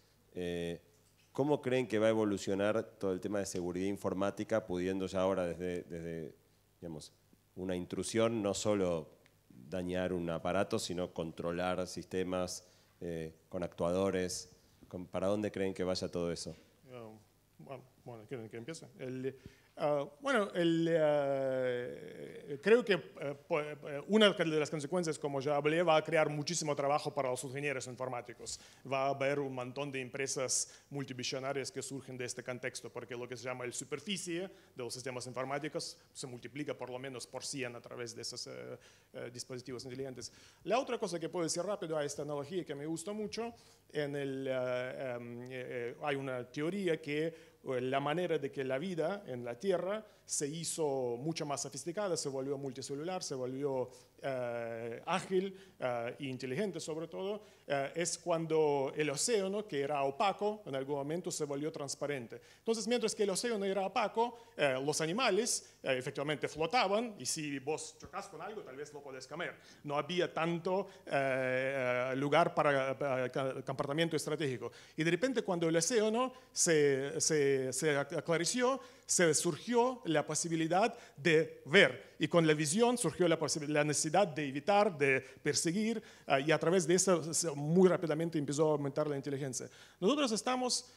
¿cómo creen que va a evolucionar todo el tema de seguridad informática, pudiendo ya ahora desde digamos, una intrusión no solo dañar un aparato, sino controlar sistemas con actuadores? ¿Para dónde creen que vaya todo eso? Bueno, ¿quieren que empiece? Bueno, creo que una de las consecuencias, como ya hablé, va a crear muchísimo trabajo para los ingenieros informáticos. Va a haber un montón de empresas multibillonarias que surgen de este contexto, porque lo que se llama el superficie de los sistemas informáticos se multiplica por lo menos por 100 a través de esos dispositivos inteligentes. La otra cosa que puedo decir rápido a esta analogía que me gusta mucho, hay una teoría que la manera de que la vida en la Tierra se hizo mucho más sofisticada, se volvió multicelular, se volvió ágil e inteligente sobre todo, es cuando el océano, que era opaco, en algún momento se volvió transparente. Entonces, mientras que el océano era opaco, los animales efectivamente flotaban, y si vos chocas con algo, tal vez lo podés comer. No había tanto lugar para comportamiento estratégico. Y de repente, cuando el océano se aclareció, se surgió la posibilidad de ver, y con la visión surgió la necesidad de evitar, de perseguir, y a través de eso muy rápidamente empezó a aumentar la inteligencia. Nosotros estamos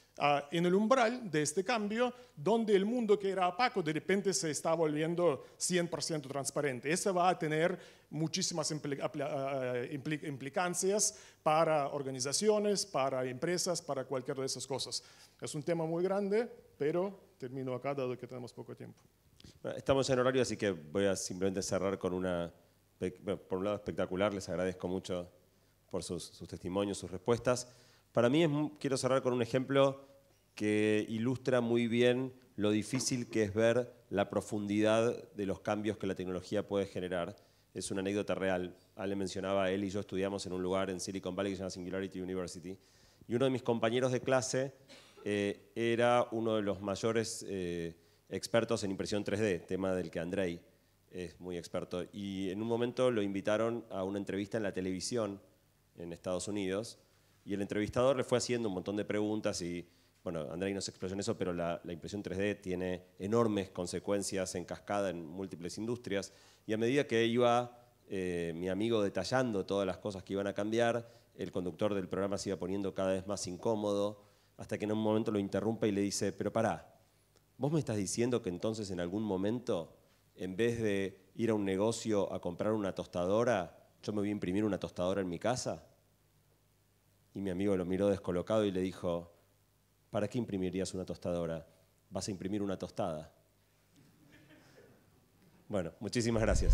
en el umbral de este cambio, donde el mundo que era opaco de repente se está volviendo 100% transparente. Eso va a tener muchísimas implicancias para organizaciones, para empresas, para cualquier de esas cosas. Es un tema muy grande, pero termino acá dado que tenemos poco tiempo. Estamos en horario, así que voy a simplemente cerrar con una, por un lado espectacular, les agradezco mucho por sus testimonios, sus respuestas. Para mí quiero cerrar con un ejemplo que ilustra muy bien lo difícil que es ver la profundidad de los cambios que la tecnología puede generar. Es una anécdota real. Ale mencionaba, él y yo estudiamos en un lugar en Silicon Valley que se llama Singularity University, y uno de mis compañeros de clase era uno de los mayores expertos en impresión 3D, tema del que Andrei es muy experto. Y en un momento lo invitaron a una entrevista en la televisión en Estados Unidos, y el entrevistador le fue haciendo un montón de preguntas y, bueno, Andrei no se explayó en eso, pero la impresión 3D tiene enormes consecuencias en cascada en múltiples industrias, y a medida que iba mi amigo detallando todas las cosas que iban a cambiar, el conductor del programa se iba poniendo cada vez más incómodo, hasta que en un momento lo interrumpe y le dice, pero pará, ¿vos me estás diciendo que entonces en algún momento, en vez de ir a un negocio a comprar una tostadora, yo me voy a imprimir una tostadora en mi casa? Y mi amigo lo miró descolocado y le dijo, ¿para qué imprimirías una tostadora? Vas a imprimir una tostada. Bueno, muchísimas gracias.